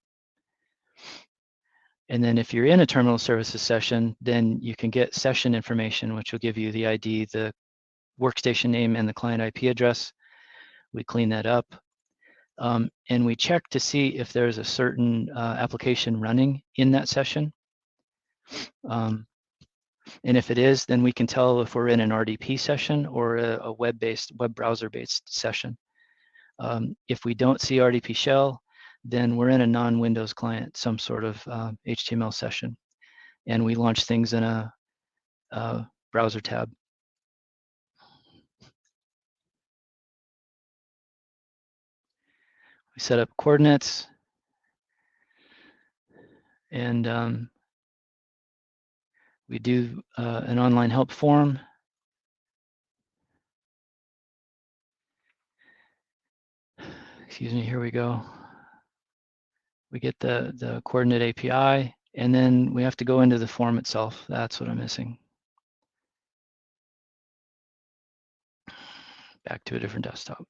And then if you're in a terminal services session, then you can get session information, which will give you the ID, the workstation name, and the client IP address. We clean that up. And we check to see if there's a certain application running in that session. And if it is, then we can tell if we're in an RDP session or a web browser-based session. If we don't see RDP shell, then we're in a non-Windows client, some sort of HTML session. And we launch things in a browser tab. We set up coordinates, and we do an online help form. Excuse me, here we go. We get the coordinate API, and then we have to go into the form itself. That's what I'm missing. Back to a different desktop.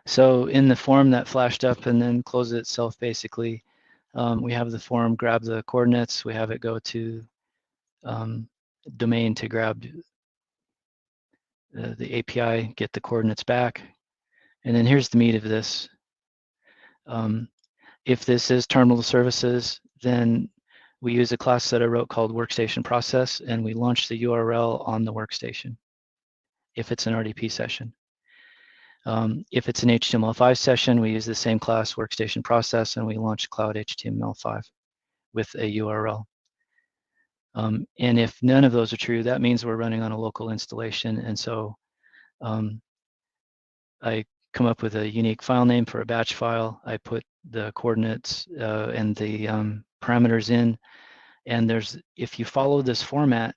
So in the form that flashed up and then closed itself, basically, we have the form grab the coordinates. We have it go to domain to grab the API, get the coordinates back. And then here's the meat of this. If this is terminal services, then we use a class that I wrote called workstation process, and we launch the URL on the workstation if it's an RDP session. If it's an HTML5 session, we use the same class workstation process, and we launch Cloud HTML5 with a URL. And if none of those are true, that means we're running on a local installation. And so I come up with a unique file name for a batch file. I put the coordinates and the parameters in. And if you follow this format,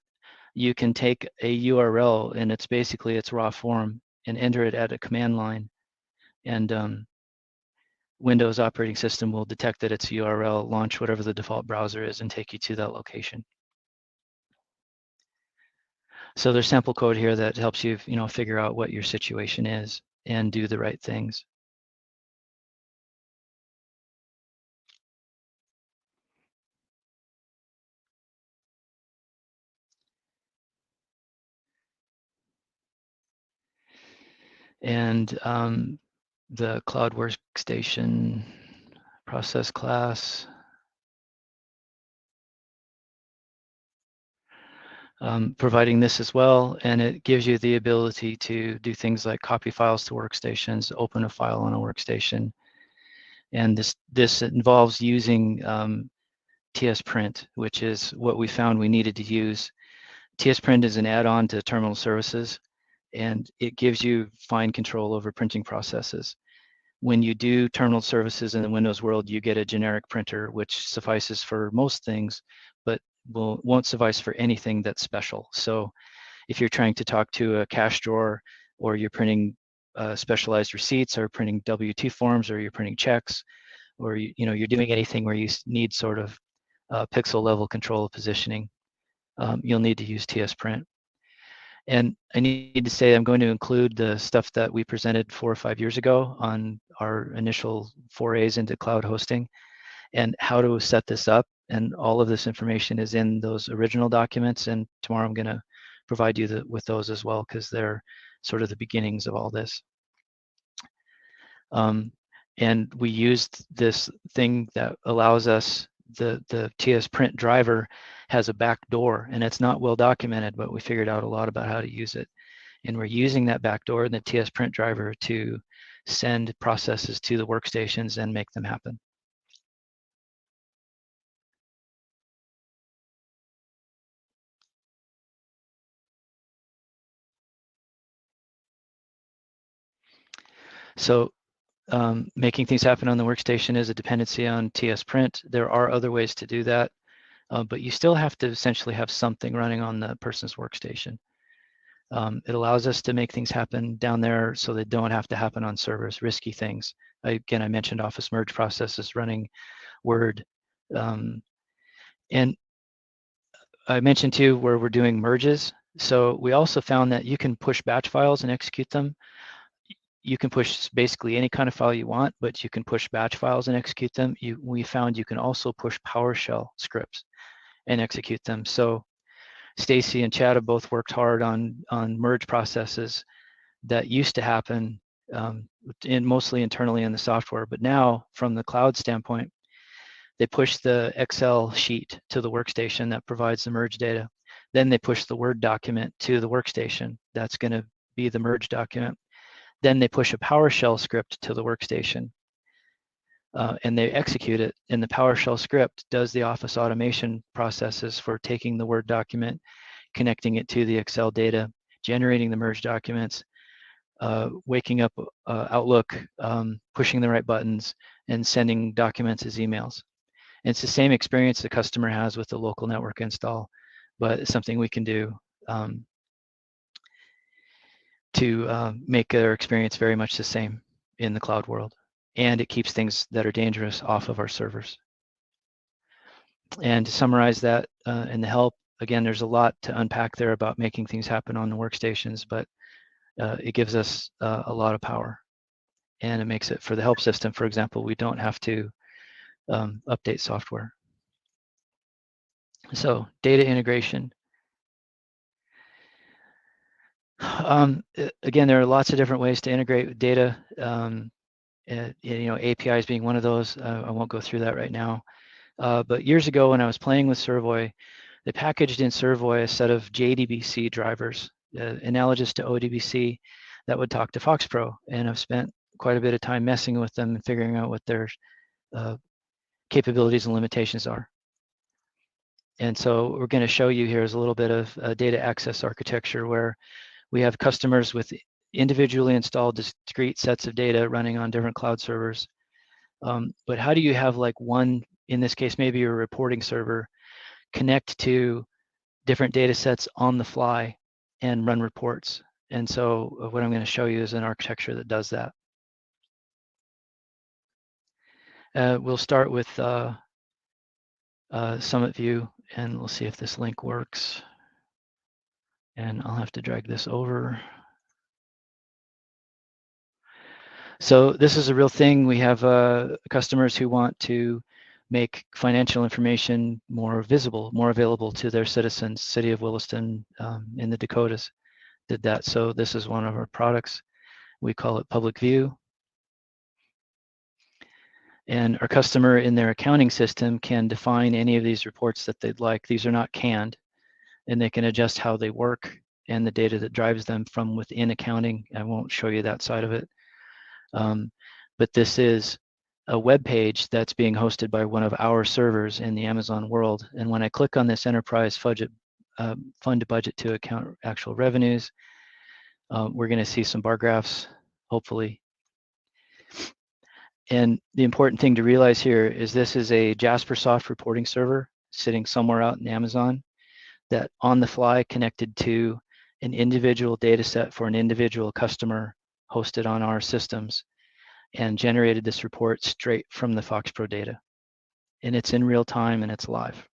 you can take a URL, and it's basically its raw form, and enter it at a command line. And Windows operating system will detect that it's a URL, launch whatever the default browser is, and take you to that location. So there's sample code here that helps you, figure out what your situation is and do the right things. And the Cloud Workstation process class. Providing this as well, and it gives you the ability to do things like copy files to workstations, open a file on a workstation, and this involves using tsprint, which is what we found we needed to use. tsprint is an add-on to terminal services, and it gives you fine control over printing processes. When you do terminal services in the Windows world, you get a generic printer, which suffices for most things, but won't suffice for anything that's special. So if you're trying to talk to a cash drawer, or you're printing specialized receipts, or printing W-2 forms, or you're printing checks, or you're doing anything where you need sort of pixel level control of positioning, you'll need to use tsprint. And I need to say I'm going to include the stuff that we presented 4 or 5 years ago on our initial forays into cloud hosting and how to set this up. And all of this information is in those original documents. And tomorrow I'm going to provide you with those as well, because they're sort of the beginnings of all this. And we used this thing that allows us, the tsprint driver has a back door, and it's not well documented, but we figured out a lot about how to use it. And we're using that back door in the tsprint driver to send processes to the workstations and make them happen. So making things happen on the workstation is a dependency on TS print. There are other ways to do that, but you still have to essentially have something running on the person's workstation. It allows us to make things happen down there so they don't have to happen on servers, risky things. Again, I mentioned Office merge processes running Word. And I mentioned too where we're doing merges. So we also found that you can push batch files and execute them. You can push basically any kind of file you want, but you can push batch files and execute them. We found you can also push PowerShell scripts and execute them. So Stacy and Chad have both worked hard on merge processes that used to happen mostly internally in the software, but now from the cloud standpoint, they push the Excel sheet to the workstation that provides the merge data. Then they push the Word document to the workstation. That's going to be the merge document. Then they push a PowerShell script to the workstation. And they execute it. And the PowerShell script does the Office automation processes for taking the Word document, connecting it to the Excel data, generating the merge documents, waking up Outlook, pushing the right buttons, and sending documents as emails. And it's the same experience the customer has with the local network install, but it's something we can do to make their experience very much the same in the cloud world. And it keeps things that are dangerous off of our servers. And to summarize that in the help, again, there's a lot to unpack there about making things happen on the workstations, but it gives us a lot of power. And it makes it, for the help system, for example, we don't have to update software. So data integration. Again, there are lots of different ways to integrate with data. APIs being one of those. I won't go through that right now. But years ago, when I was playing with Servoy, they packaged in Servoy a set of JDBC drivers, analogous to ODBC, that would talk to FoxPro. And I've spent quite a bit of time messing with them and figuring out what their capabilities and limitations are. And so what we're going to show you here is a little bit of data access architecture where we have customers with individually installed discrete sets of data running on different cloud servers. But how do you have like one, in this case, maybe your reporting server, connect to different data sets on the fly and run reports? And so what I'm going to show you is an architecture that does that. We'll start with Summit View, and we'll see if this link works. And I'll have to drag this over. So this is a real thing. We have customers who want to make financial information more visible, more available to their citizens. City of Williston in the Dakotas did that. So this is one of our products. We call it Public View. And our customer in their accounting system can define any of these reports that they'd like. These are not canned, and they can adjust how they work and the data that drives them from within accounting. I won't show you that side of it. But this is a web page that's being hosted by one of our servers in the Amazon world. And when I click on this enterprise fund budget to account actual revenues, we're going to see some bar graphs, hopefully. And the important thing to realize here is this is a Jaspersoft reporting server sitting somewhere out in Amazon that on the fly connected to an individual data set for an individual customer hosted on our systems and generated this report straight from the FoxPro data. And it's in real time and it's live.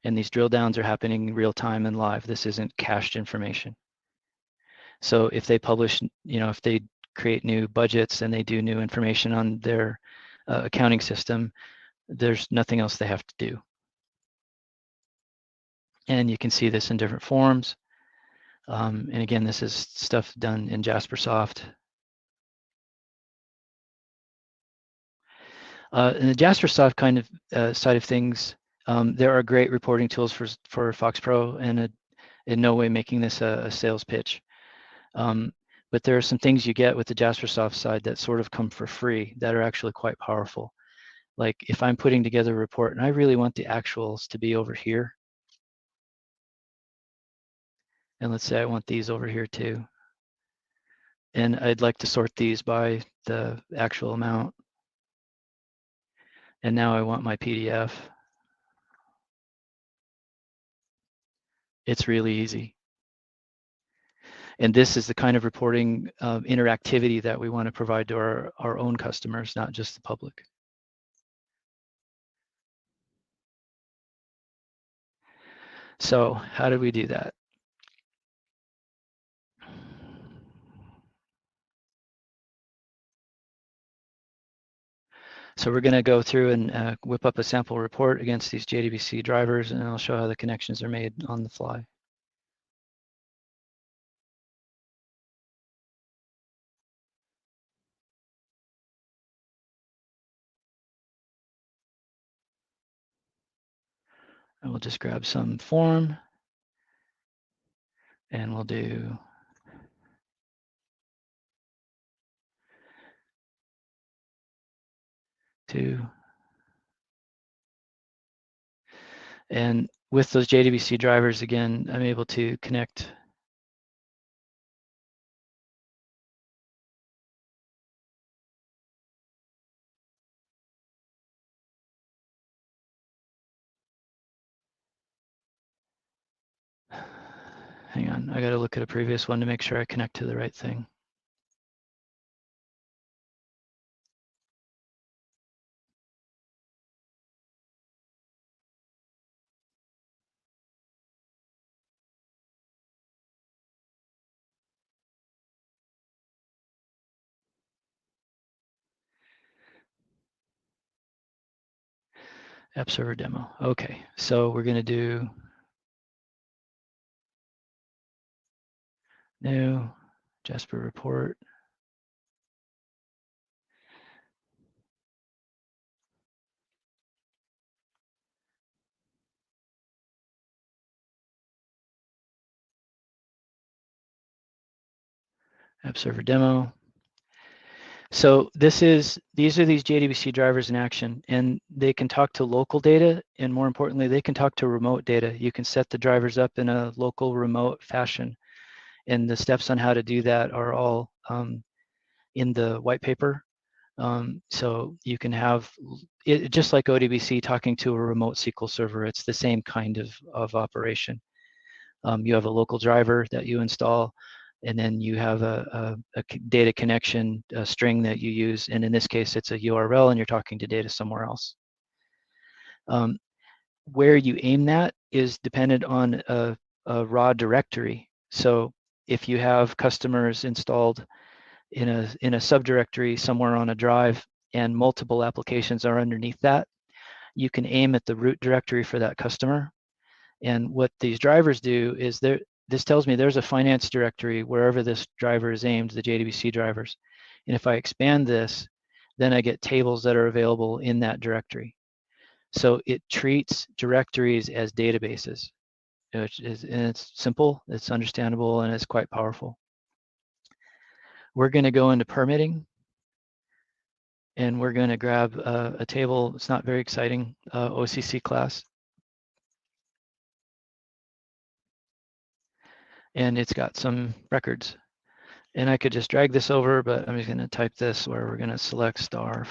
And these drill downs are happening in real time and live. This isn't cached information. So if they publish, if they create new budgets and they do new information on their accounting system, there's nothing else they have to do. And you can see this in different forms. And again, this is stuff done in Jaspersoft. In the Jaspersoft kind of side of things, there are great reporting tools for FoxPro, and in no way making this a sales pitch. But there are some things you get with the Jaspersoft side that sort of come for free that are actually quite powerful. Like if I'm putting together a report and I really want the actuals to be over here, And let's say I want these over here too. And I'd like to sort these by the actual amount. And now I want my PDF. It's really easy. And this is the kind of reporting interactivity that we want to provide to our own customers, not just the public. So how do we do that? So we're going to go through and whip up a sample report against these JDBC drivers, and I'll show how the connections are made on the fly. And we'll just grab some form, and we'll do two. And with those JDBC drivers, again, I'm able to connect hang on, I got to look at a previous one to make sure I connect to the right thing. App server demo. Okay, so we're going to do new Jasper report. App server demo. So these are these JDBC drivers in action, and they can talk to local data, and more importantly, they can talk to remote data. You can set the drivers up in a local remote fashion, and the steps on how to do that are all in the white paper. So you can have it just like ODBC talking to a remote SQL server. It's the same kind of operation. You have a local driver that you install, and then you have a data connection string that you use. And in this case, it's a URL, and you're talking to data somewhere else. Where you aim that is dependent on a raw directory. So if you have customers installed in a subdirectory somewhere on a drive and multiple applications are underneath that, you can aim at the root directory for that customer. And what these drivers do is this tells me there's a finance directory wherever this driver is aimed, the JDBC drivers. And if I expand this, then I get tables that are available in that directory. So it treats directories as databases. And it's simple, it's understandable, and it's quite powerful. We're going to go into permitting, and we're going to grab a table. It's not very exciting, OCC class. And it's got some records. And I could just drag this over, but I'm just going to type this where we're going to select star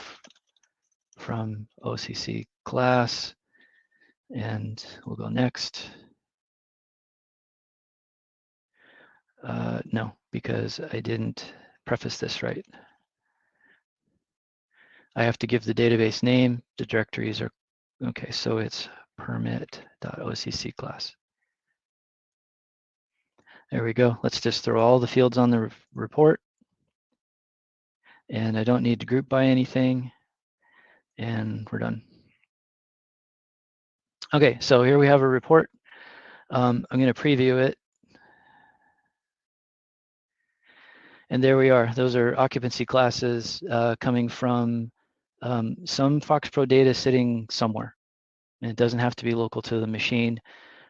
from OCC class, and we'll go next. No, because I didn't preface this right. I have to give the database name. The directories are, okay, so it's permit.occ class. There we go. Let's just throw all the fields on the report. And I don't need to group by anything. And we're done. Okay, so here we have a report. I'm going to preview it. And there we are. Those are occupancy classes coming from some FoxPro data sitting somewhere. And it doesn't have to be local to the machine,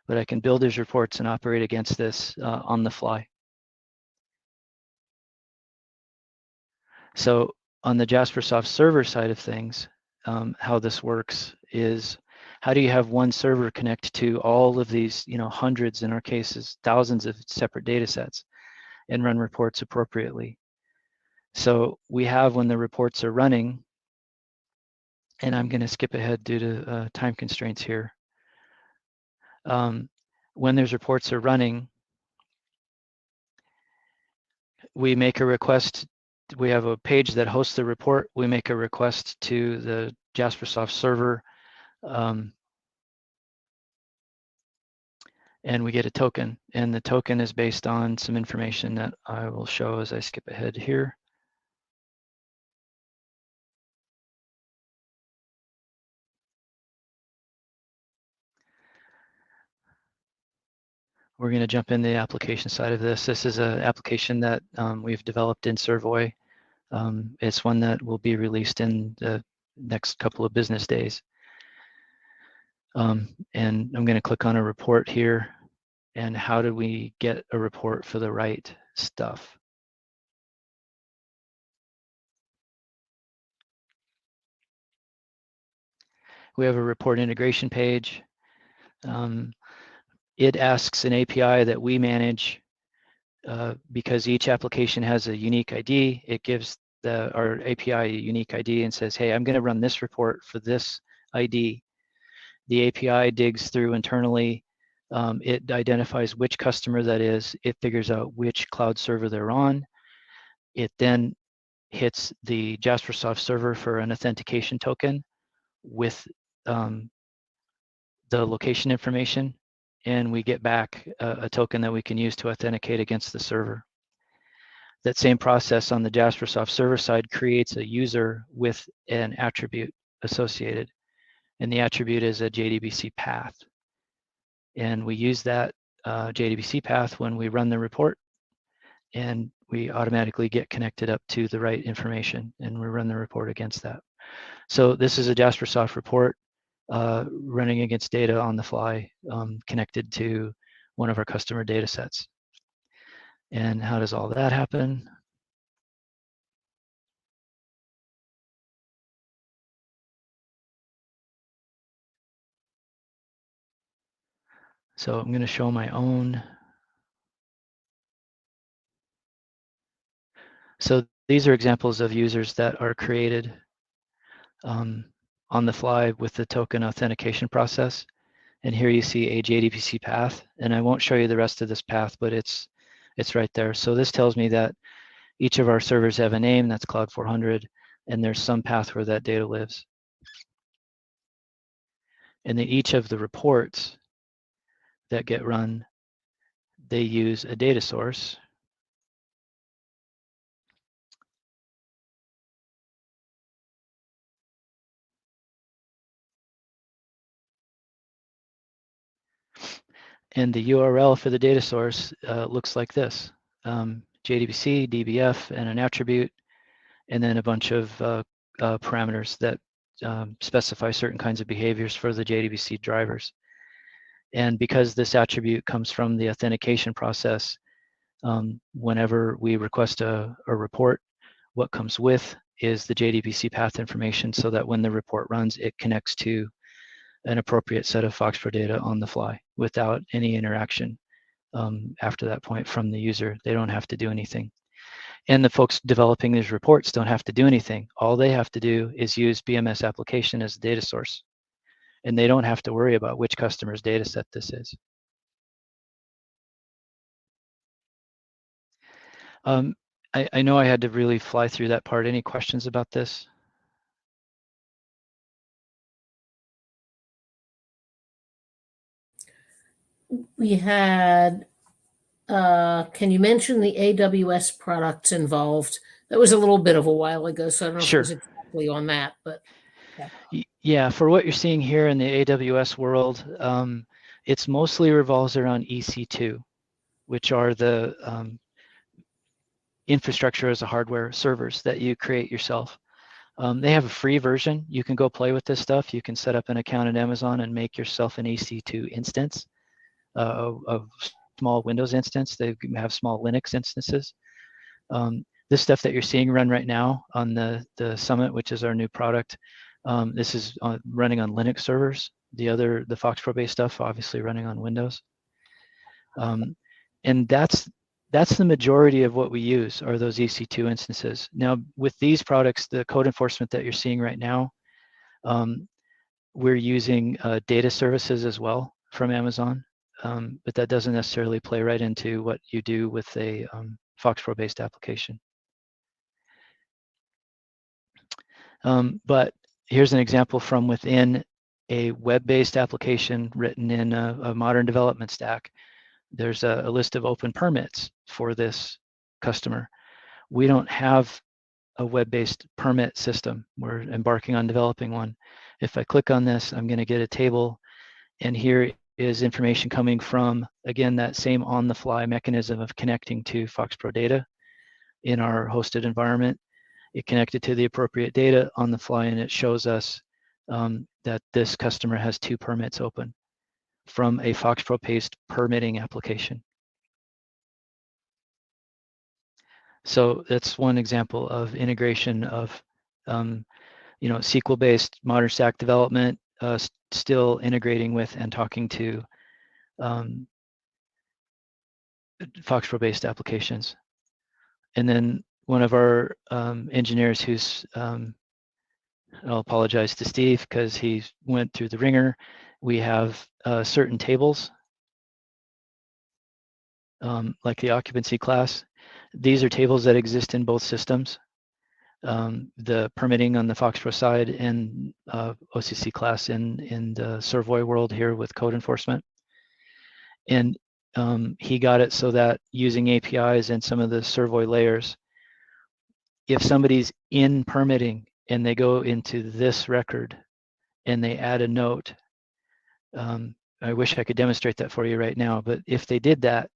but I can build these reports and operate against this on the fly. So on the Jaspersoft server side of things, how this works is How do you have one server connect to all of these, hundreds, in our cases, thousands of separate data sets and run reports appropriately? So we have, when the reports are running, and I'm going to skip ahead due to time constraints here. When those reports are running, we make a request. We have a page that hosts the report. We make a request to the Jaspersoft server, and we get a token. And the token is based on some information that I will show as I skip ahead here. We're going to jump in the application side of this. This is an application that we've developed in Servoy. It's one that will be released in the next couple of business days. And I'm going to click on a report here. And how do we get a report for the right stuff? We have a report integration page. It asks an API that we manage because each application has a unique ID. It gives our API a unique ID and says, hey, I'm going to run this report for this ID. The API digs through internally. It identifies which customer that is. It figures out which cloud server they're on. It then hits the Jaspersoft server for an authentication token with the location information, and we get back a token that we can use to authenticate against the server. That same process on the Jaspersoft server side creates a user with an attribute associated, and the attribute is a JDBC path. And we use that JDBC path when we run the report, and we automatically get connected up to the right information, and we run the report against that. So this is a Jaspersoft report running against data on the fly, connected to one of our customer data sets. And how does all that happen? So I'm going to show my own. So these are examples of users that are created on the fly with the token authentication process. And here you see a JDBC path, and I won't show you the rest of this path, but it's right there. So this tells me that each of our servers have a name, that's Cloud 400, and there's some path where that data lives. And then each of the reports that get run, they use a data source. And the URL for the data source looks like this: JDBC, DBF, and an attribute, and then a bunch of parameters that specify certain kinds of behaviors for the JDBC drivers. And because this attribute comes from the authentication process, whenever we request a report, what comes with is the JDBC path information, so that when the report runs, it connects to an appropriate set of FoxPro data on the fly without any interaction after that point from the user. They don't have to do anything. And the folks developing these reports don't have to do anything. All they have to do is use BMS application as a data source. And they don't have to worry about which customer's data set this is. I know I had to really fly through that part. Any questions about this? We had, can you mention the AWS products involved? That was a little bit of a while ago, so I don't know if it was exactly on that, but. Yeah, for what you're seeing here in the AWS world, it's mostly revolves around EC2, which are the infrastructure as a hardware servers that you create yourself. They have a free version. You can go play with this stuff. You can set up an account at Amazon and make yourself an EC2 instance, of small Windows instance. They have small Linux instances. This stuff that you're seeing run right now on the Summit, which is our new product, this is running on Linux servers. the FoxPro-based stuff, obviously running on Windows. And that's the majority of what we use are those EC2 instances. Now, with these products, the code enforcement that you're seeing right now, we're using data services as well from Amazon, but that doesn't necessarily play right into what you do with a FoxPro-based application. But here's an example from within a web-based application written in a modern development stack. There's a list of open permits for this customer. We don't have a web-based permit system. We're embarking on developing one. If I click on this, I'm going to get a table, and here is information coming from, again, that same on-the-fly mechanism of connecting to FoxPro data in our hosted environment. It connected to the appropriate data on the fly, and it shows us that this customer has 2 permits open from a FoxPro-based permitting application. So that's one example of integration of SQL-based modern stack development, still integrating with and talking to FoxPro-based applications. And then one of our engineers who's, I'll apologize to Steve because he went through the ringer. We have certain tables, like the occupancy class. These are tables that exist in both systems. The permitting on the FoxPro side and OCC class in the Servoy world here with code enforcement. And he got it so that using APIs and some of the Servoy layers, if somebody's in permitting and they go into this record and they add a note, I wish I could demonstrate that for you right now, but if they did that,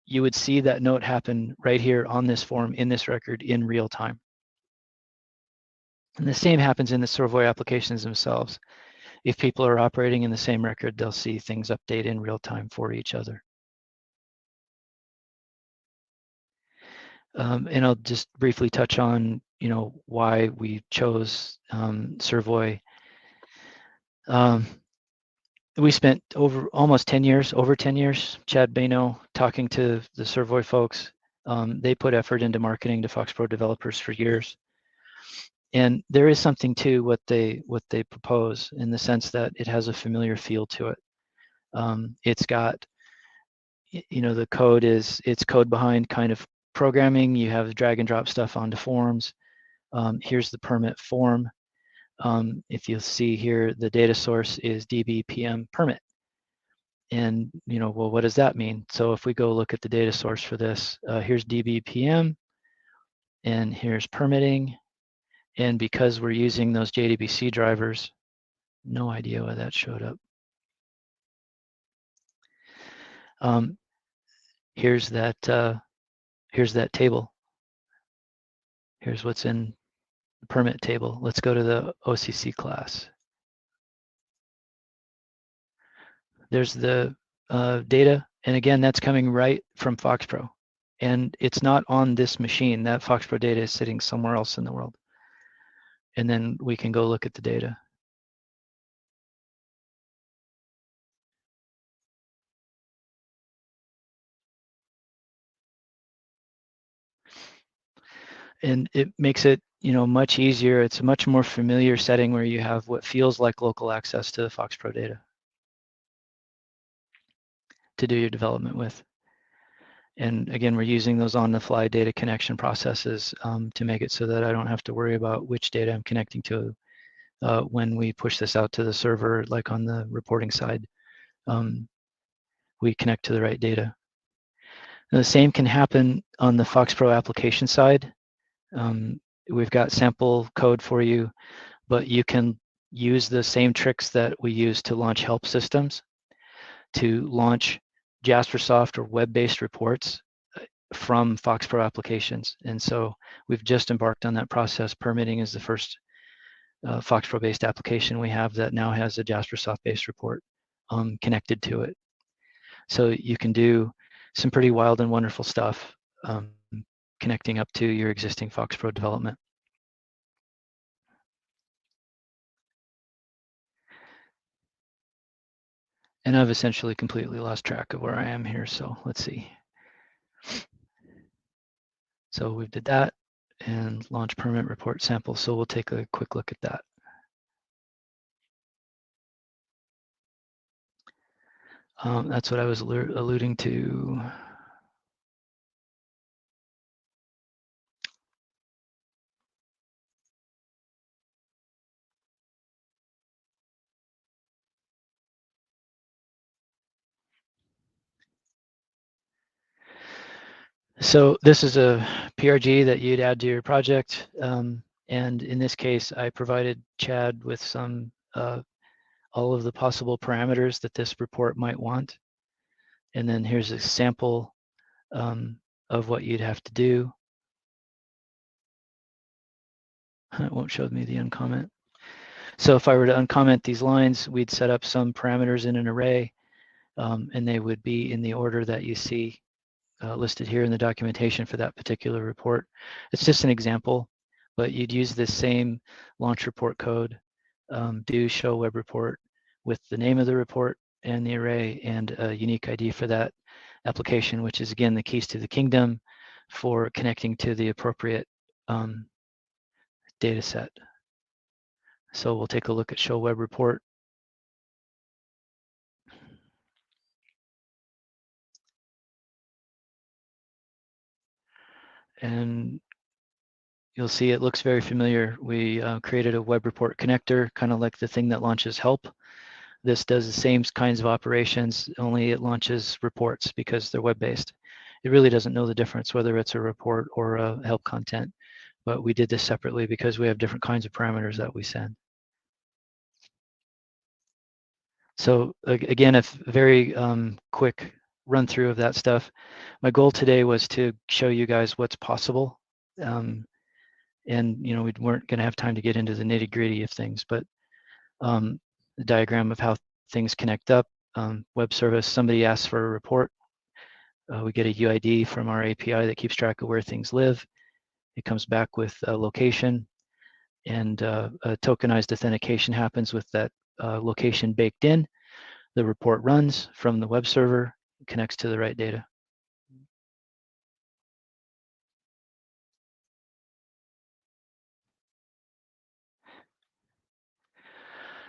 you would see that note happen right here on this form in this record in real time. And the same happens in the Servoy applications themselves. If people are operating in the same record, they'll see things update in real time for each other. And I'll just briefly touch on, why we chose Servoy. We spent over 10 years, Chad Baino, talking to the Servoy folks. They put effort into marketing to FoxPro developers for years. And there is something to what they propose in the sense that it has a familiar feel to it. It's got, the code it's code behind kind of programming. You have drag and drop stuff onto forms. Here's the permit form. If you'll see here, the data source is DBPM permit. And, well, what does that mean? So if we go look at the data source for this, here's DBPM, and here's permitting. And because we're using those JDBC drivers, no idea why that showed up. Here's that table. Here's what's in the permit table. Let's go to the OCC class. There's the data, and again, that's coming right from FoxPro. And it's not on this machine. That FoxPro data is sitting somewhere else in the world. And then we can go look at the data. And it makes it, much easier. It's a much more familiar setting where you have what feels like local access to the FoxPro data to do your development with. And again, we're using those on-the-fly data connection processes to make it so that I don't have to worry about which data I'm connecting to when we push this out to the server, like on the reporting side. We connect to the right data. And the same can happen on the FoxPro application side. We've got sample code for you, but you can use the same tricks that we use to launch help systems to launch Jaspersoft or web-based reports from FoxPro applications. And so we've just embarked on that process. Permitting is the first FoxPro-based application we have that now has a Jaspersoft-based report connected to it. So you can do some pretty wild and wonderful stuff connecting up to your existing FoxPro development. And I've essentially completely lost track of where I am here. So let's see. So we did that and launch permanent report sample. So we'll take a quick look at that. That's what I was alluding to. So this is a PRG that you'd add to your project. And in this case, I provided Chad with some all of the possible parameters that this report might want. And then here's a sample of what you'd have to do. It won't show me the uncomment. So if I were to uncomment these lines, we'd set up some parameters in an array, and they would be in the order that you see listed here in the documentation for that particular report. It's just an example, but you'd use this same launch report code, do show web report with the name of the report and the array and a unique ID for that application, which is again the keys to the kingdom for connecting to the appropriate data set. So we'll take a look at show web report. And you'll see it looks very familiar. We created a web report connector, kind of like the thing that launches help. This does the same kinds of operations, only it launches reports because they're web-based. It really doesn't know the difference whether it's a report or a help content, but we did this separately because we have different kinds of parameters that we send. So again, a very quick run through of that stuff. My goal today was to show you guys what's possible. And we weren't going to have time to get into the nitty gritty of things, but the diagram of how things connect up, web service, somebody asks for a report. We get a UID from our API that keeps track of where things live. It comes back with a location, and a tokenized authentication happens with that location baked in. The report runs from the web server, connects to the right data.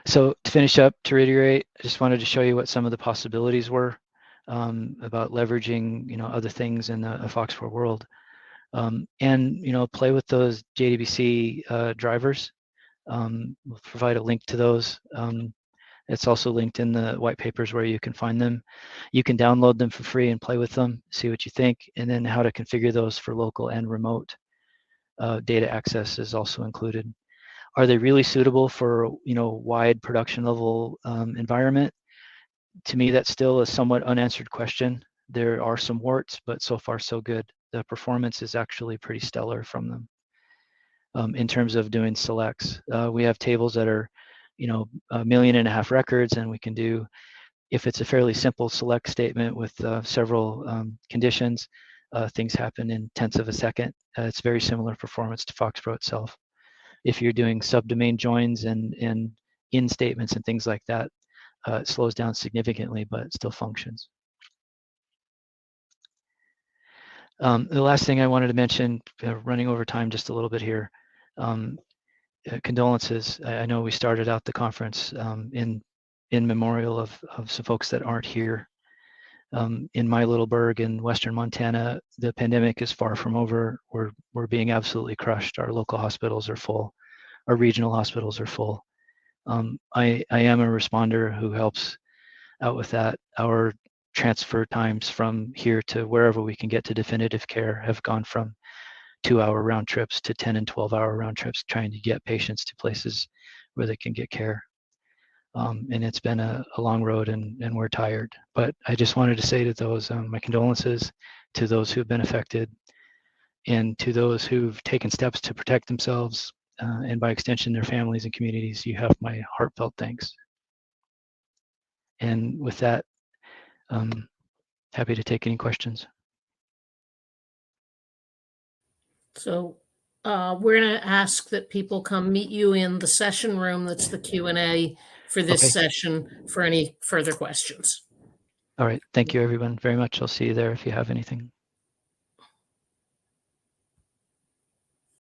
So to finish up, to reiterate, I just wanted to show you what some of the possibilities were about leveraging, other things in a FoxPro world, and play with those JDBC drivers. We'll provide a link to those. It's also linked in the white papers where you can find them. You can download them for free and play with them, see what you think, and then how to configure those for local and remote data access is also included. Are they really suitable for wide production level environment? To me, that's still a somewhat unanswered question. There are some warts, but so far so good. The performance is actually pretty stellar from them. In terms of doing selects, we have tables that are 1.5 million records, and we can do, if it's a fairly simple select statement with several conditions, things happen in tenths of a second. It's very similar performance to FoxPro itself. If you're doing subdomain joins and in statements and things like that, it slows down significantly, but it still functions. The last thing I wanted to mention, running over time just a little bit here, condolences. I know we started out the conference in memorial of some folks that aren't here. In my little burg in Western Montana, the pandemic is far from over. We're being absolutely crushed. Our local hospitals are full. Our regional hospitals are full. I am a responder who helps out with that. Our transfer times from here to wherever we can get to definitive care have gone from 2-hour round trips to 10 and 12-hour round trips, trying to get patients to places where they can get care. And it's been a long road, and we're tired. But I just wanted to say to those, my condolences to those who've been affected, and to those who've taken steps to protect themselves, and by extension, their families and communities. You have my heartfelt thanks. And with that, happy to take any questions. So we're going to ask that people come meet you in the session room. That's the Q&A for this Okay. session for any further questions. All right. Thank you, everyone, very much. I'll see you there if you have anything.